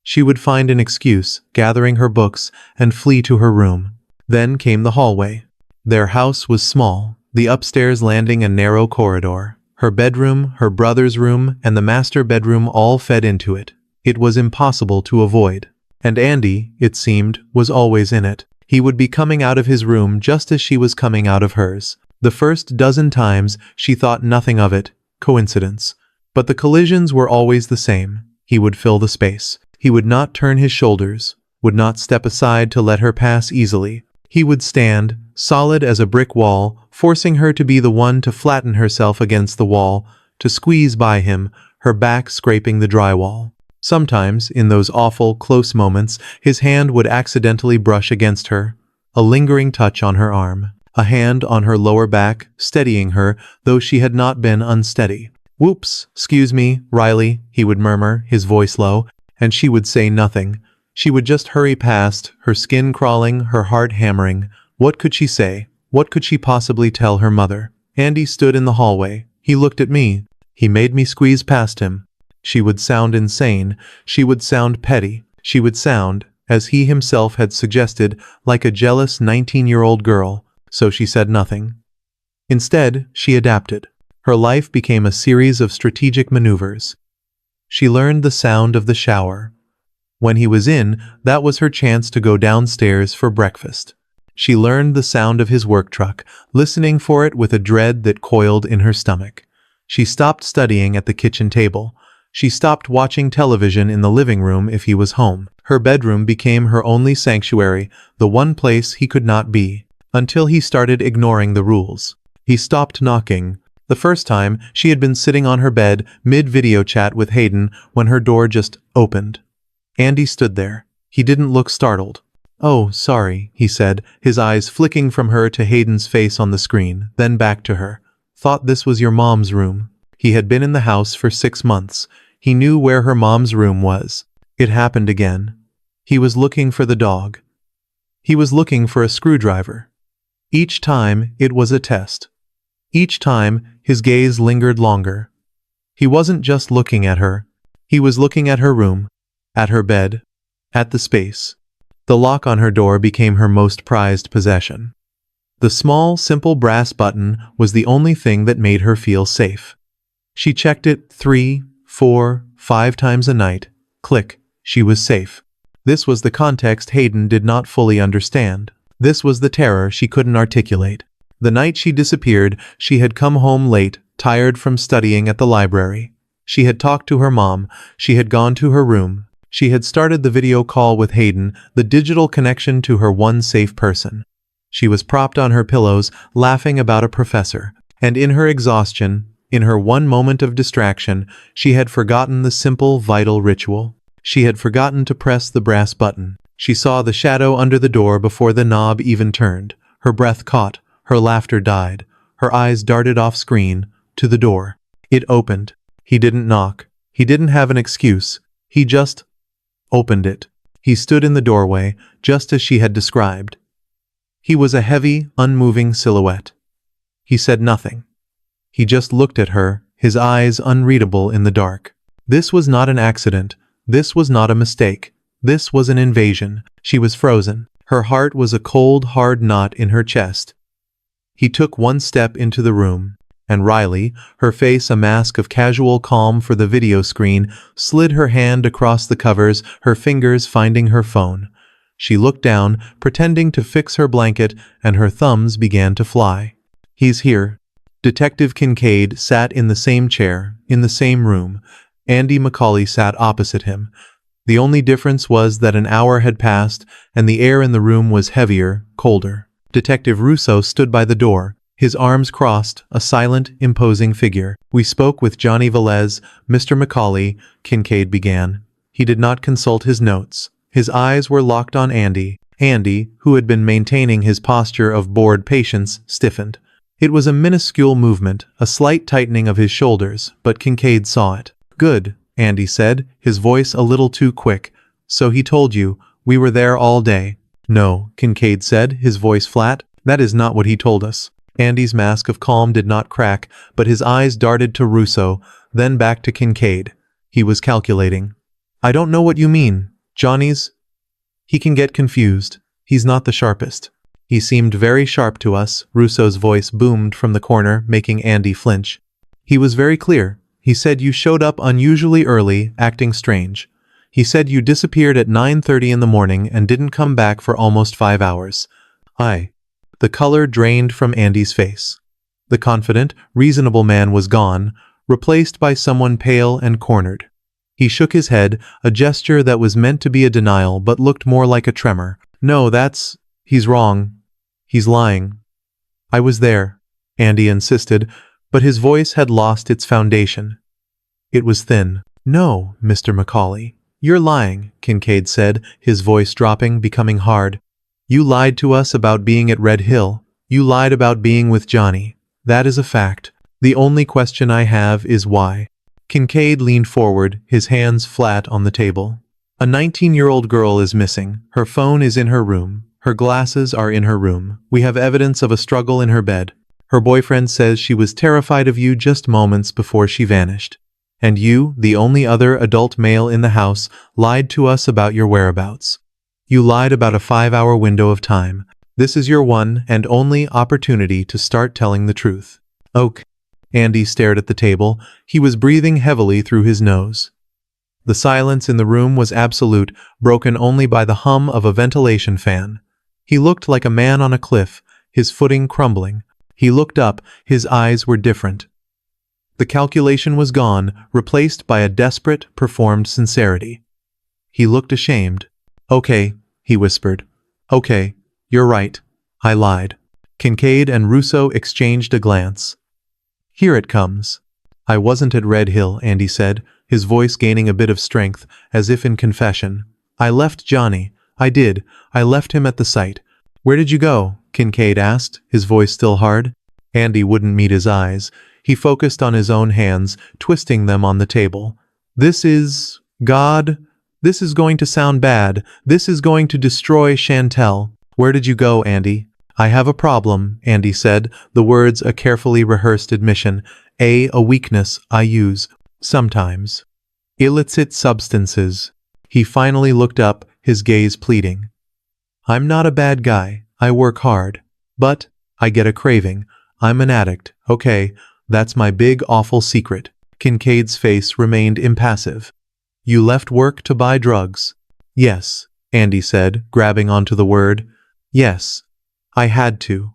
She would find an excuse, gathering her books, and flee to her room. Then came the hallway. Their house was small, the upstairs landing a narrow corridor. Her bedroom, her brother's room, and the master bedroom all fed into it. It was impossible to avoid. And Andy, it seemed, was always in it. He would be coming out of his room just as she was coming out of hers. The first dozen times, she thought nothing of it, coincidence. But the collisions were always the same. He would fill the space. He would not turn his shoulders, would not step aside to let her pass easily. He would stand, solid as a brick wall, forcing her to be the one to flatten herself against the wall, to squeeze by him, her back scraping the drywall. Sometimes, in those awful, close moments, his hand would accidentally brush against her, a lingering touch on her arm, a hand on her lower back, steadying her, though she had not been unsteady. "Whoops, excuse me, Riley," he would murmur, his voice low, and she would say nothing. She would just hurry past, her skin crawling, her heart hammering. What could she say? What could she possibly tell her mother? Andy stood in the hallway. He looked at me. He made me squeeze past him. She would sound insane. She would sound petty. She would sound, as he himself had suggested, like a jealous 19-year-old girl. So she said nothing. Instead, she adapted. Her life became a series of strategic maneuvers. She learned the sound of the shower. When he was in, that was her chance to go downstairs for breakfast. She learned the sound of his work truck, listening for it with a dread that coiled in her stomach. She stopped studying at the kitchen table. She stopped watching television in the living room if he was home. Her bedroom became her only sanctuary, the one place he could not be, until he started ignoring the rules. He stopped knocking. The first time, she had been sitting on her bed, mid-video chat with Hayden, when her door just opened. Andy stood there. He didn't look startled. "Oh, sorry," he said, his eyes flicking from her to Hayden's face on the screen, then back to her. "Thought this was your mom's room." He had been in the house for 6 months. He knew where her mom's room was. It happened again. He was looking for the dog. He was looking for a screwdriver. Each time, it was a test. Each time, his gaze lingered longer. He wasn't just looking at her. He was looking at her room, at her bed, at the space. The lock on her door became her most prized possession. The small, simple brass button was the only thing that made her feel safe. She checked it 3, 4, 5 times a night. Click, she was safe. This was the context Hayden did not fully understand. This was the terror she couldn't articulate. The night she disappeared, she had come home late, tired from studying at the library. She had talked to her mom, she had gone to her room, she had started the video call with Hayden, the digital connection to her one safe person. She was propped on her pillows, laughing about a professor, and in her exhaustion, in her one moment of distraction, she had forgotten the simple, vital ritual. She had forgotten to press the brass button. She saw the shadow under the door before the knob even turned. Her breath caught, her laughter died, her eyes darted off screen, to the door. It opened. He didn't knock. He didn't have an excuse. He just opened it. He stood in the doorway, just as she had described. He was a heavy, unmoving silhouette. He said nothing. He just looked at her, his eyes unreadable in the dark. This was not an accident. This was not a mistake. This was an invasion. She was frozen. Her heart was a cold, hard knot in her chest. He took one step into the room, and Riley, her face a mask of casual calm for the video screen, slid her hand across the covers, her fingers finding her phone. She looked down, pretending to fix her blanket, and her thumbs began to fly. He's here. Detective Kincaid sat in the same chair, in the same room. Andy Macaulay sat opposite him. The only difference was that an hour had passed, and the air in the room was heavier, colder. Detective Russo stood by the door, his arms crossed, a silent, imposing figure. "We spoke with Johnny Velez, Mr. Macaulay," Kincaid began. He did not consult his notes. His eyes were locked on Andy. Andy, who had been maintaining his posture of bored patience, stiffened. It was a minuscule movement, a slight tightening of his shoulders, but Kincaid saw it. "Good," Andy said, his voice a little too quick. "So he told you, we were there all day." "No," Kincaid said, his voice flat. "That is not what he told us." Andy's mask of calm did not crack, but his eyes darted to Russo, then back to Kincaid. He was calculating. "I don't know what you mean. Johnny's... He can get confused. He's not the sharpest." "He seemed very sharp to us," Russo's voice boomed from the corner, making Andy flinch. "He was very clear. He said you showed up unusually early, acting strange. He said you disappeared at 9:30 in the morning and didn't come back for almost 5 hours. The color drained from Andy's face. The confident, reasonable man was gone, replaced by someone pale and cornered. He shook his head, a gesture that was meant to be a denial but looked more like a tremor. "No, he's wrong. He's lying." "I was there," Andy insisted, but his voice had lost its foundation. It was thin. "No, Mr. Macaulay. You're lying," Kincaid said, his voice dropping, becoming hard. "You lied to us about being at Red Hill. You lied about being with Johnny. That is a fact. The only question I have is why." Kincaid leaned forward, his hands flat on the table. "A 19-year-old girl is missing. Her phone is in her room. Her glasses are in her room. We have evidence of a struggle in her bed. Her boyfriend says she was terrified of you just moments before she vanished. And you, the only other adult male in the house, lied to us about your whereabouts. You lied about a 5-hour window of time. This is your one and only opportunity to start telling the truth." "Oak." Andy stared at the table. He was breathing heavily through his nose. The silence in the room was absolute, broken only by the hum of a ventilation fan. He looked like a man on a cliff, his footing crumbling. He looked up, his eyes were different. The calculation was gone, replaced by a desperate, performed sincerity. He looked ashamed. "Okay," he whispered. "Okay, you're right. I lied." Kincaid and Russo exchanged a glance. "Here it comes." "I wasn't at Red Hill," Andy said, his voice gaining a bit of strength, as if in confession. "I left Johnny. I did. I left him at the site." "Where did you go?" Kincaid asked, his voice still hard. Andy wouldn't meet his eyes. He focused on his own hands, twisting them on the table. God, this is going to sound bad. This is going to destroy Chantel." "Where did you go, Andy?" "I have a problem," Andy said, the words a carefully rehearsed admission. A weakness I use, sometimes. Illicit substances." He finally looked up, his gaze pleading. "I'm not a bad guy. I work hard. But I get a craving. I'm an addict, okay? That's my big, awful secret." Kincaid's face remained impassive. "You left work to buy drugs?" "Yes," Andy said, grabbing onto the word. "Yes, I had to.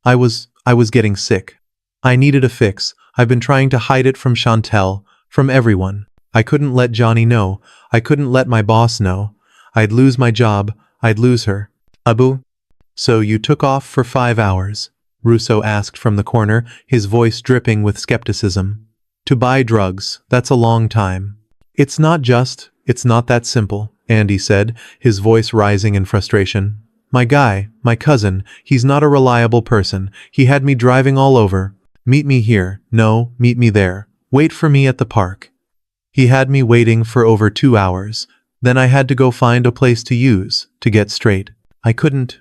I was getting sick. I needed a fix. I've been trying to hide it from Chantel, from everyone. I couldn't let Johnny know. I couldn't let my boss know. I'd lose my job. I'd lose her. Abu? So you took off for 5 hours? Russo asked from the corner, his voice dripping with skepticism. To buy drugs, that's a long time. It's not that simple, Andy said, his voice rising in frustration. My guy, my cousin, he's not a reliable person. He had me driving all over. Meet me here. No, meet me there. Wait for me at the park. He had me waiting for over 2 hours. Then I had to go find a place to use, to get straight. I couldn't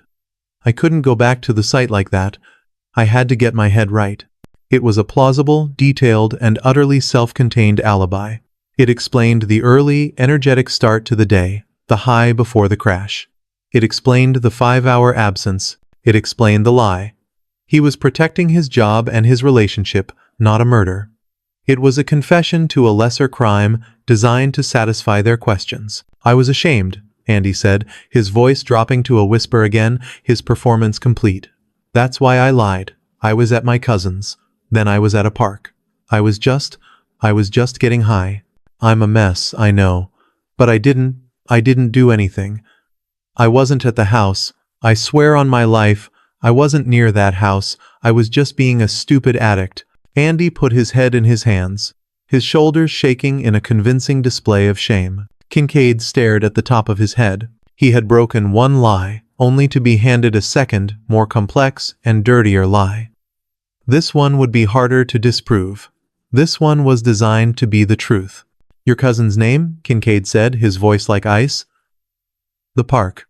go back to the site like that. I had to get my head right. It was a plausible, detailed, and utterly self-contained alibi. It explained the early, energetic start to the day, the high before the crash. It explained the 5-hour absence. It explained the lie. He was protecting his job and his relationship, not a murder. It was a confession to a lesser crime designed to satisfy their questions. I was ashamed, Andy said, his voice dropping to a whisper again, his performance complete. That's why I lied. I was at my cousin's. Then I was at a park. I was just getting high. I'm a mess, I know. But I didn't do anything. I wasn't at the house. I swear on my life, I wasn't near that house. I was just being a stupid addict. Andy put his head in his hands, his shoulders shaking in a convincing display of shame. Kincaid stared at the top of his head. He had broken one lie, only to be handed a second, more complex and dirtier lie. This one would be harder to disprove. This one was designed to be the truth. Your cousin's name? Kincaid said, his voice like ice. The park.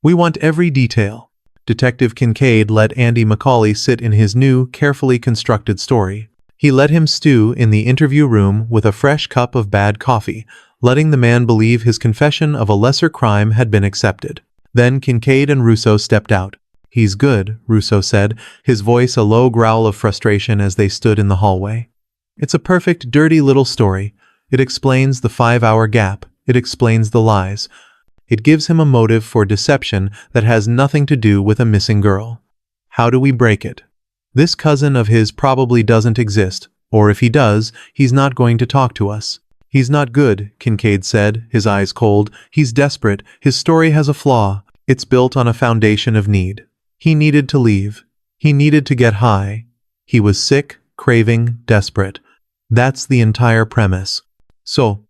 We want every detail. Detective Kincaid let Andy Macaulay sit in his new, carefully constructed story. He let him stew in the interview room with a fresh cup of bad coffee, letting the man believe his confession of a lesser crime had been accepted. Then Kincaid and Russo stepped out. He's good, Russo said, his voice a low growl of frustration as they stood in the hallway. It's a perfect, dirty little story. It explains the 5-hour gap. It explains the lies. It gives him a motive for deception that has nothing to do with a missing girl. How do we break it? This cousin of his probably doesn't exist, or if he does, he's not going to talk to us. He's not good, Kincaid said, his eyes cold. He's desperate. His story has a flaw. It's built on a foundation of need. He needed to leave. He needed to get high. He was sick, craving, desperate. That's the entire premise. So,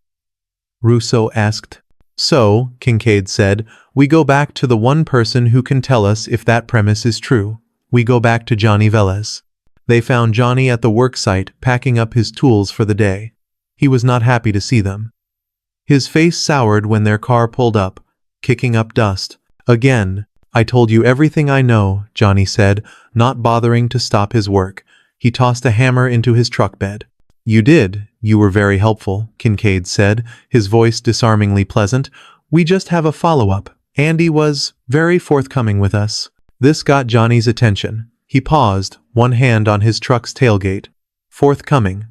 Russo asked. So, Kincaid said, we go back to the one person who can tell us if that premise is true. We go back to Johnny Velez. They found Johnny at the worksite packing up his tools for the day. He was not happy to see them. His face soured when their car pulled up, kicking up dust. Again, I told you everything I know, Johnny said, not bothering to stop his work. He tossed a hammer into his truck bed. You did. You were very helpful, Kincaid said, his voice disarmingly pleasant. We just have a follow-up. Andy was very forthcoming with us. This got Johnny's attention. He paused, one hand on his truck's tailgate. Forthcoming.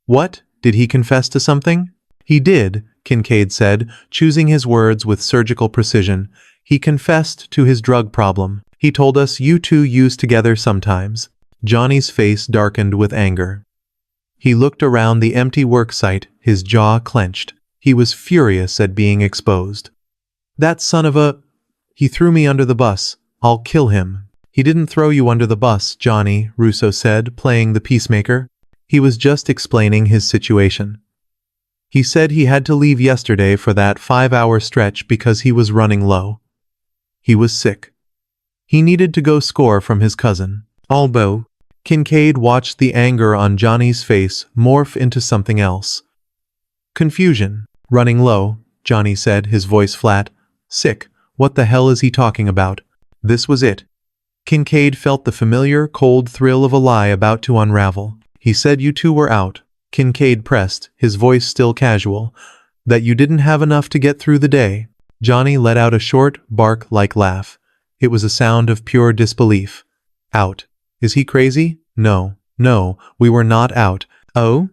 What? Did he confess to something? He did, Kincaid said, choosing his words with surgical precision. He confessed to his drug problem. He told us you two use together sometimes. Johnny's face darkened with anger. He looked around the empty worksite, his jaw clenched. He was furious at being exposed. That son of a... He threw me under the bus. I'll kill him. He didn't throw you under the bus, Johnny, Russo said, playing the peacemaker. He was just explaining his situation. He said he had to leave yesterday for that 5-hour stretch because he was running low. He was sick. He needed to go score from his cousin. Although, Kincaid watched the anger on Johnny's face morph into something else. Confusion. Running low, Johnny said, his voice flat. Sick. What the hell is he talking about? This was it. Kincaid felt the familiar, cold thrill of a lie about to unravel. He said you two were out. Kincaid pressed, his voice still casual. That you didn't have enough to get through the day. Johnny let out a short, bark-like laugh. It was a sound of pure disbelief. Out. Is he crazy? No, we were not out. Oh?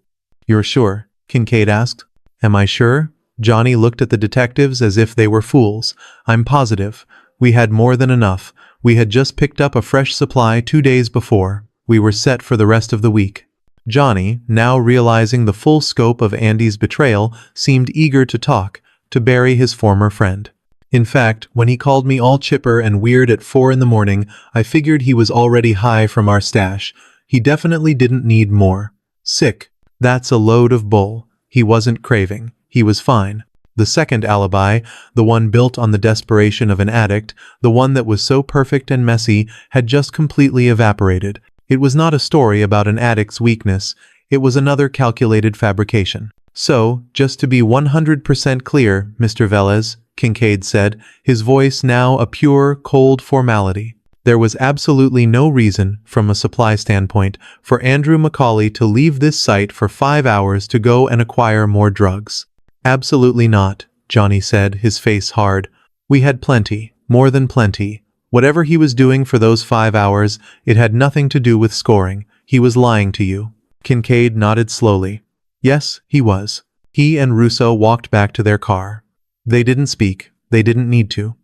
You're sure? Kincaid asked. Am I sure? Johnny looked at the detectives as if they were fools. I'm positive. We had more than enough. We had just picked up a fresh supply 2 days before. We were set for the rest of the week. Johnny, now realizing the full scope of Andy's betrayal, seemed eager to talk, to bury his former friend. In fact, when he called me all chipper and weird at 4 in the morning, I figured he was already high from our stash. He definitely didn't need more. Sick. That's a load of bull. He wasn't craving. He was fine. The second alibi, the one built on the desperation of an addict, the one that was so perfect and messy, had just completely evaporated. It was not a story about an addict's weakness. It was another calculated fabrication. So, just to be 100% clear, Mr. Velez, Kincaid said, his voice now a pure, cold formality. There was absolutely no reason, from a supply standpoint, for Andrew McCauley to leave this site for 5 hours to go and acquire more drugs. Absolutely not, Johnny said, his face hard. We had plenty, more than plenty. Whatever he was doing for those 5 hours, it had nothing to do with scoring. He was lying to you. Kincaid nodded slowly. Yes, he was. He and Russo walked back to their car. They didn't speak. They didn't need to.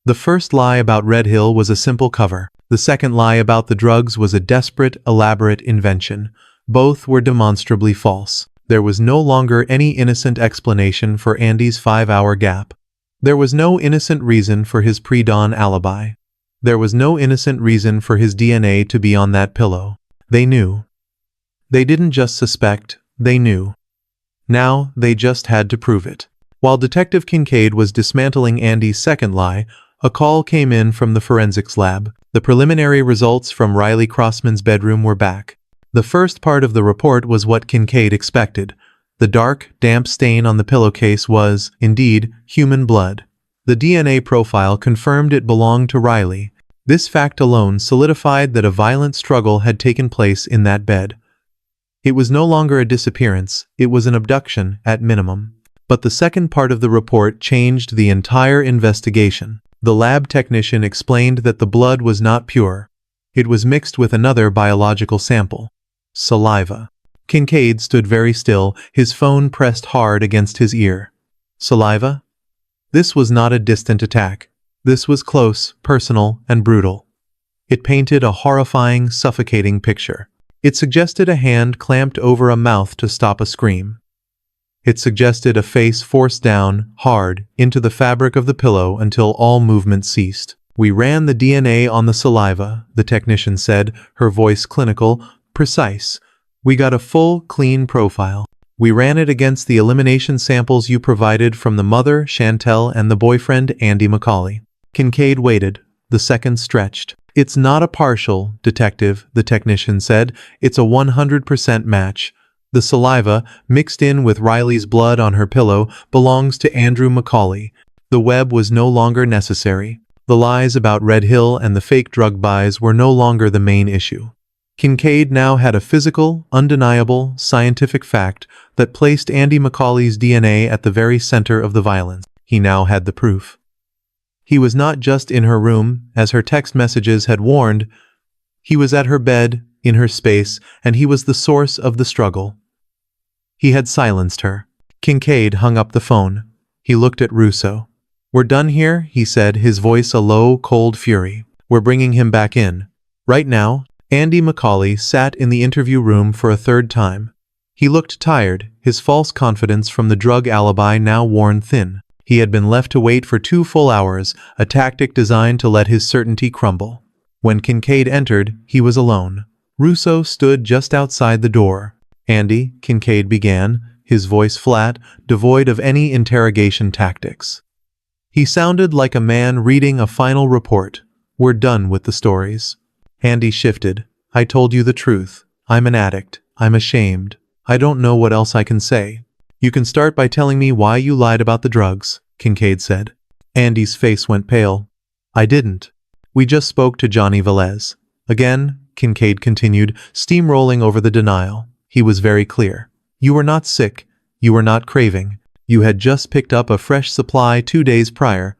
The first lie about Red Hill was a simple cover. The second lie about the drugs was a desperate, elaborate invention. Both were demonstrably false. There was no longer any innocent explanation for Andy's 5-hour gap. There was no innocent reason for his pre-dawn alibi. There was no innocent reason for his DNA to be on that pillow. They knew. They didn't just suspect, they knew. Now, they just had to prove it. While Detective Kincaid was dismantling Andy's second lie, a call came in from the forensics lab. The preliminary results from Riley Crossman's bedroom were back. The first part of the report was what Kincaid expected. The dark, damp stain on the pillowcase was, indeed, human blood. The DNA profile confirmed it belonged to Riley. This fact alone solidified that a violent struggle had taken place in that bed. It was no longer a disappearance, it was an abduction, at minimum. But the second part of the report changed the entire investigation. The lab technician explained that the blood was not pure. It was mixed with another biological sample. Saliva. Kincaid stood very still, his phone pressed hard against his ear. Saliva? This was not a distant attack. This was close, personal, and brutal. It painted a horrifying, suffocating picture. It suggested a hand clamped over a mouth to stop a scream. It suggested a face forced down, hard, into the fabric of the pillow until all movement ceased. We ran the DNA on the saliva, the technician said, her voice clinical, precise. We got a full, clean profile. We ran it against the elimination samples you provided from the mother, Chantel, and the boyfriend, Andy McCauley. Kincaid waited. The seconds stretched. It's not a partial, detective, the technician said. It's a 100% match. The saliva, mixed in with Riley's blood on her pillow, belongs to Andrew McCauley. The web was no longer necessary. The lies about Red Hill and the fake drug buys were no longer the main issue. Kincaid now had a physical, undeniable, scientific fact that placed Andy McCauley's DNA at the very center of the violence. He now had the proof. He was not just in her room, as her text messages had warned. He was at her bed, in her space, and he was the source of the struggle. He had silenced her. Kincaid hung up the phone. He looked at Russo. We're done here, he said, his voice a low, cold fury. We're bringing him back in. Right now. Andy McCauley sat in the interview room for a third time. He looked tired, his false confidence from the drug alibi now worn thin. He had been left to wait for 2 full hours, a tactic designed to let his certainty crumble. When Kincaid entered, he was alone. Russo stood just outside the door. Andy, Kincaid began, his voice flat, devoid of any interrogation tactics. He sounded like a man reading a final report. We're done with the stories. Andy shifted. I told you the truth. I'm an addict. I'm ashamed. I don't know what else I can say. You can start by telling me why you lied about the drugs, Kincaid said. Andy's face went pale. I didn't. We just spoke to Johnny Velez. Again, Kincaid continued, steamrolling over the denial. He was very clear. You were not sick. You were not craving. You had just picked up a fresh supply 2 days prior.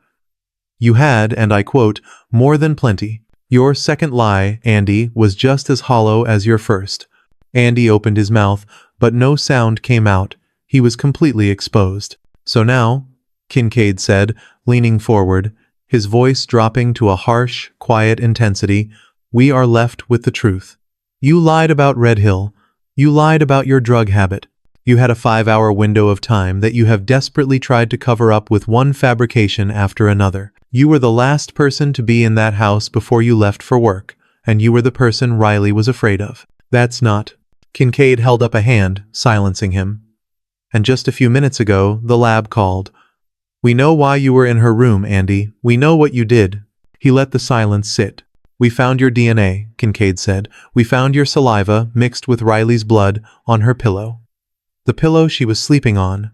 You had, and I quote, more than plenty. Your second lie, Andy, was just as hollow as your first. Andy opened his mouth, but no sound came out. He was completely exposed. So now, Kincaid said, leaning forward, his voice dropping to a harsh, quiet intensity. "We are left with the truth. You lied about Red Hill. You lied about your drug habit. You had a 5-hour window of time that you have desperately tried to cover up with one fabrication after another. You were the last person to be in that house before you left for work, and you were the person Riley was afraid of. That's not." Kincaid held up a hand, silencing him. "And just a few minutes ago, the lab called. We know why you were in her room, Andy. We know what you did." He let the silence sit. "We found your DNA," Kincaid said. "We found your saliva mixed with Riley's blood on her pillow. The pillow she was sleeping on.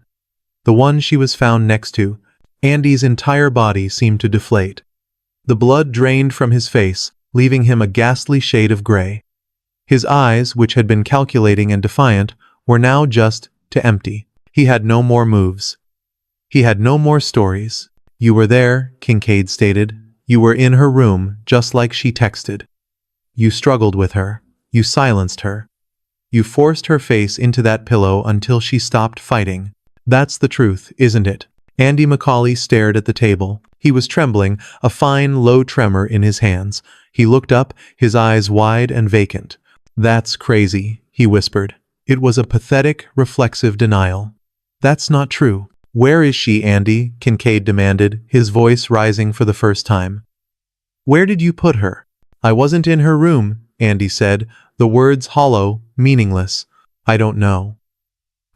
The one she was found next to." Andy's entire body seemed to deflate. The blood drained from his face, leaving him a ghastly shade of gray. His eyes, which had been calculating and defiant, were now just to empty. He had no more moves. He had no more stories. "You were there," Kincaid stated. "You were in her room, just like she texted. You struggled with her. You silenced her. You forced her face into that pillow until she stopped fighting. That's the truth, isn't it?" Andy McCauley stared at the table. He was trembling, a fine, low tremor in his hands. He looked up, his eyes wide and vacant. "That's crazy," he whispered. It was a pathetic, reflexive denial. "That's not true." "Where is she, Andy?" Kincaid demanded, his voice rising for the first time. "Where did you put her?" "I wasn't in her room," Andy said, the words hollow, meaningless. "I don't know.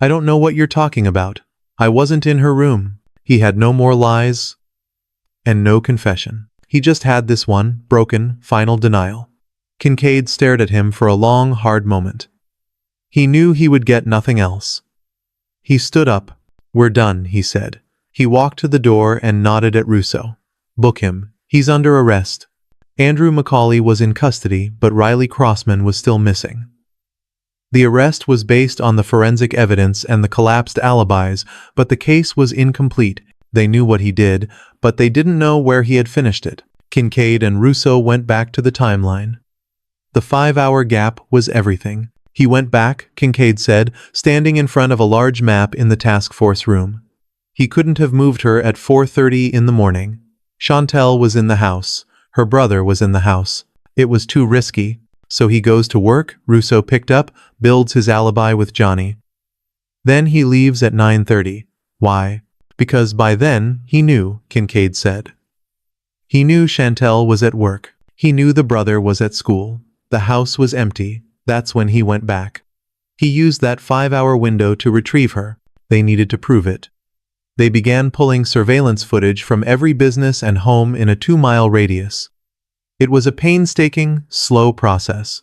I don't know what you're talking about. I wasn't in her room." He had no more lies and no confession. He just had this one, broken, final denial. Kincaid stared at him for a long, hard moment. He knew he would get nothing else. He stood up. "We're done," he said. He walked to the door and nodded at Russo. "Book him. He's under arrest." Andrew McCauley was in custody, but Riley Crossman was still missing. The arrest was based on the forensic evidence and the collapsed alibis, but the case was incomplete. They knew what he did, but they didn't know where he had finished it. Kincaid and Russo went back to the timeline. The 5-hour gap was everything. "He went back," Kincaid said, standing in front of a large map in the task force room. "He couldn't have moved her at 4:30 in the morning. Chantel was in the house. Her brother was in the house. It was too risky. So he goes to work," Russo picked up, builds his alibi with Johnny. "Then he leaves at 9:30. Why? Because by then, he knew," Kincaid said. "He knew Chantel was at work. He knew the brother was at school. The house was empty. That's when he went back. He used that 5-hour window to retrieve her. They needed to prove it. They began pulling surveillance footage from every business and home in a 2-mile radius. It was a painstaking, slow process.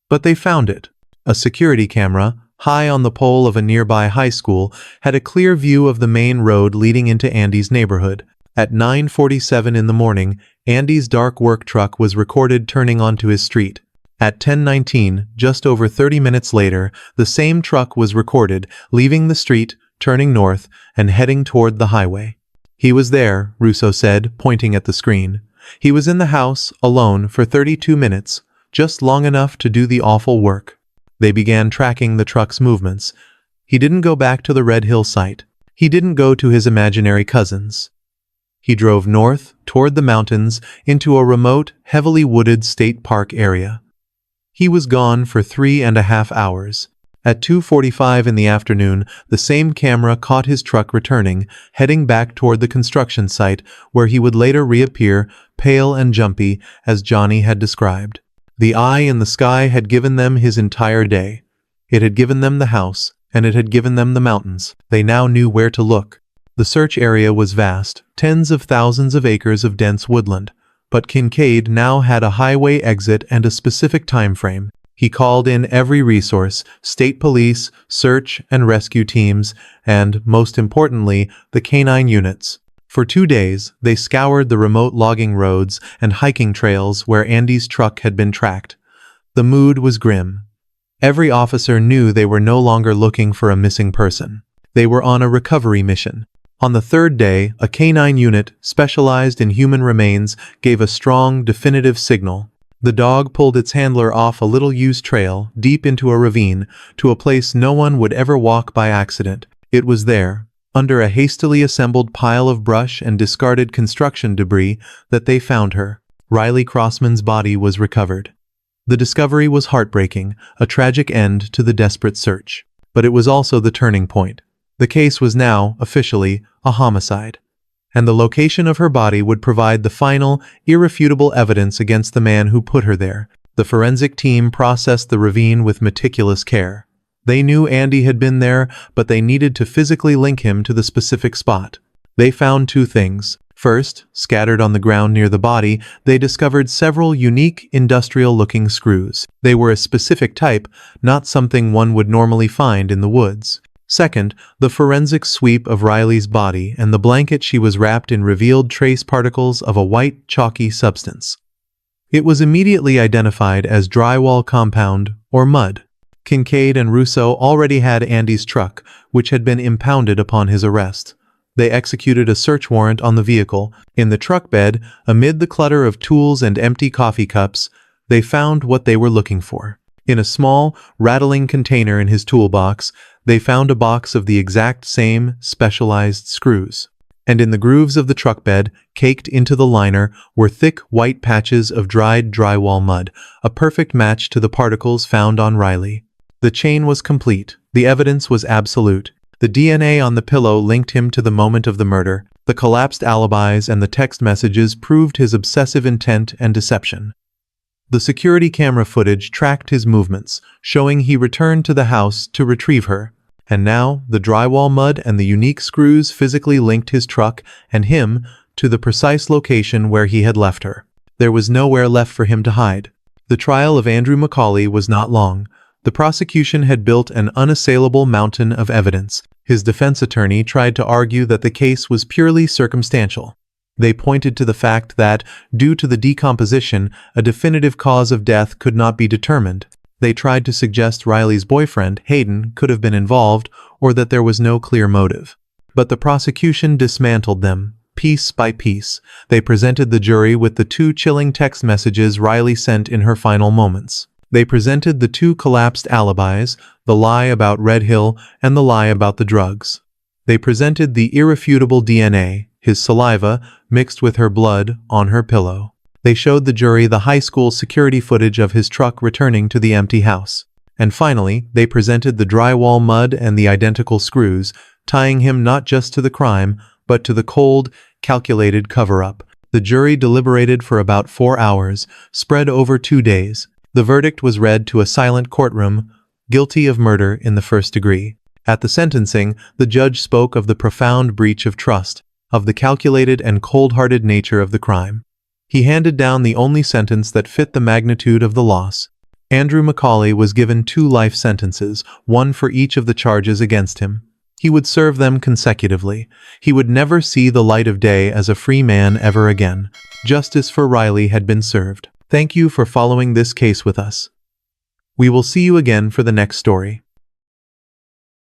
But they found it. A security camera, high on the pole of a nearby high school, had a clear view of the main road leading into Andy's neighborhood. At 9:47 in the morning, Andy's dark work truck was recorded turning onto his street. At 10:19, just over 30 minutes later, the same truck was recorded, leaving the street, turning north, and heading toward the highway. "He was there," Russo said, pointing at the screen. "He was in the house, alone, for 32 minutes, just long enough to do the awful work." They began tracking the truck's movements. He didn't go back to the Red Hill site. He didn't go to his imaginary cousins. He drove north, toward the mountains, into a remote, heavily wooded state park area. He was gone for 3.5 hours. At 2:45 in the afternoon, the same camera caught his truck returning, heading back toward the construction site, where he would later reappear, pale and jumpy, as Johnny had described. The eye in the sky had given them his entire day. It had given them the house, and it had given them the mountains. They now knew where to look. The search area was vast, tens of thousands of acres of dense woodland. But Kincaid now had a highway exit and a specific time frame. He called in every resource, state police, search and rescue teams, and, most importantly, the canine units. For 2 days, they scoured the remote logging roads and hiking trails where Andy's truck had been tracked. The mood was grim. Every officer knew they were no longer looking for a missing person. They were on a recovery mission. On the 3rd day, a canine unit, specialized in human remains, gave a strong, definitive signal. The dog pulled its handler off a little-used trail, deep into a ravine, to a place no one would ever walk by accident. It was there, under a hastily assembled pile of brush and discarded construction debris that they found her. Riley Crossman's body was recovered. The discovery was heartbreaking, a tragic end to the desperate search. But it was also the turning point. The case was now, officially, a homicide. And the location of her body would provide the final, irrefutable evidence against the man who put her there. The forensic team processed the ravine with meticulous care. They knew Andy had been there, but they needed to physically link him to the specific spot. They found two things. First, scattered on the ground near the body, they discovered several unique, industrial-looking screws. They were a specific type, not something one would normally find in the woods. Second, the forensic sweep of Riley's body and the blanket she was wrapped in revealed trace particles of a white, chalky substance. It was immediately identified as drywall compound, or mud. Kincaid and Russo already had Andy's truck, which had been impounded upon his arrest. They executed a search warrant on the vehicle. In the truck bed, amid the clutter of tools and empty coffee cups, they found what they were looking for. In a small, rattling container in his toolbox, they found a box of the exact same specialized screws. And in the grooves of the truck bed, caked into the liner, were thick white patches of dried drywall mud, a perfect match to the particles found on Riley. The chain was complete. The evidence was absolute. The DNA on the pillow linked him to the moment of the murder. The collapsed alibis and the text messages proved his obsessive intent and deception. The security camera footage tracked his movements, showing he returned to the house to retrieve her. And now, the drywall mud and the unique screws physically linked his truck and him to the precise location where he had left her. There was nowhere left for him to hide. The trial of Andrew McCauley was not long. The prosecution had built an unassailable mountain of evidence. His defense attorney tried to argue that the case was purely circumstantial. They pointed to the fact that, due to the decomposition, a definitive cause of death could not be determined. They tried to suggest Riley's boyfriend, Hayden, could have been involved, or that there was no clear motive. But the prosecution dismantled them, piece by piece. They presented the jury with the two chilling text messages Riley sent in her final moments. They presented the two collapsed alibis, the lie about Red Hill and the lie about the drugs. They presented the irrefutable DNA, his saliva, mixed with her blood, on her pillow. They showed the jury the high school security footage of his truck returning to the empty house. And finally, they presented the drywall mud and the identical screws, tying him not just to the crime, but to the cold, calculated cover-up. The jury deliberated for about 4 hours, spread over 2 days. The verdict was read to a silent courtroom, guilty of murder in the first degree. At the sentencing, the judge spoke of the profound breach of trust, of the calculated and cold-hearted nature of the crime. He handed down the only sentence that fit the magnitude of the loss. Andrew McCauley was given 2 life sentences, one for each of the charges against him. He would serve them consecutively. He would never see the light of day as a free man ever again. Justice for Riley had been served. Thank you for following this case with us. We will see you again for the next story.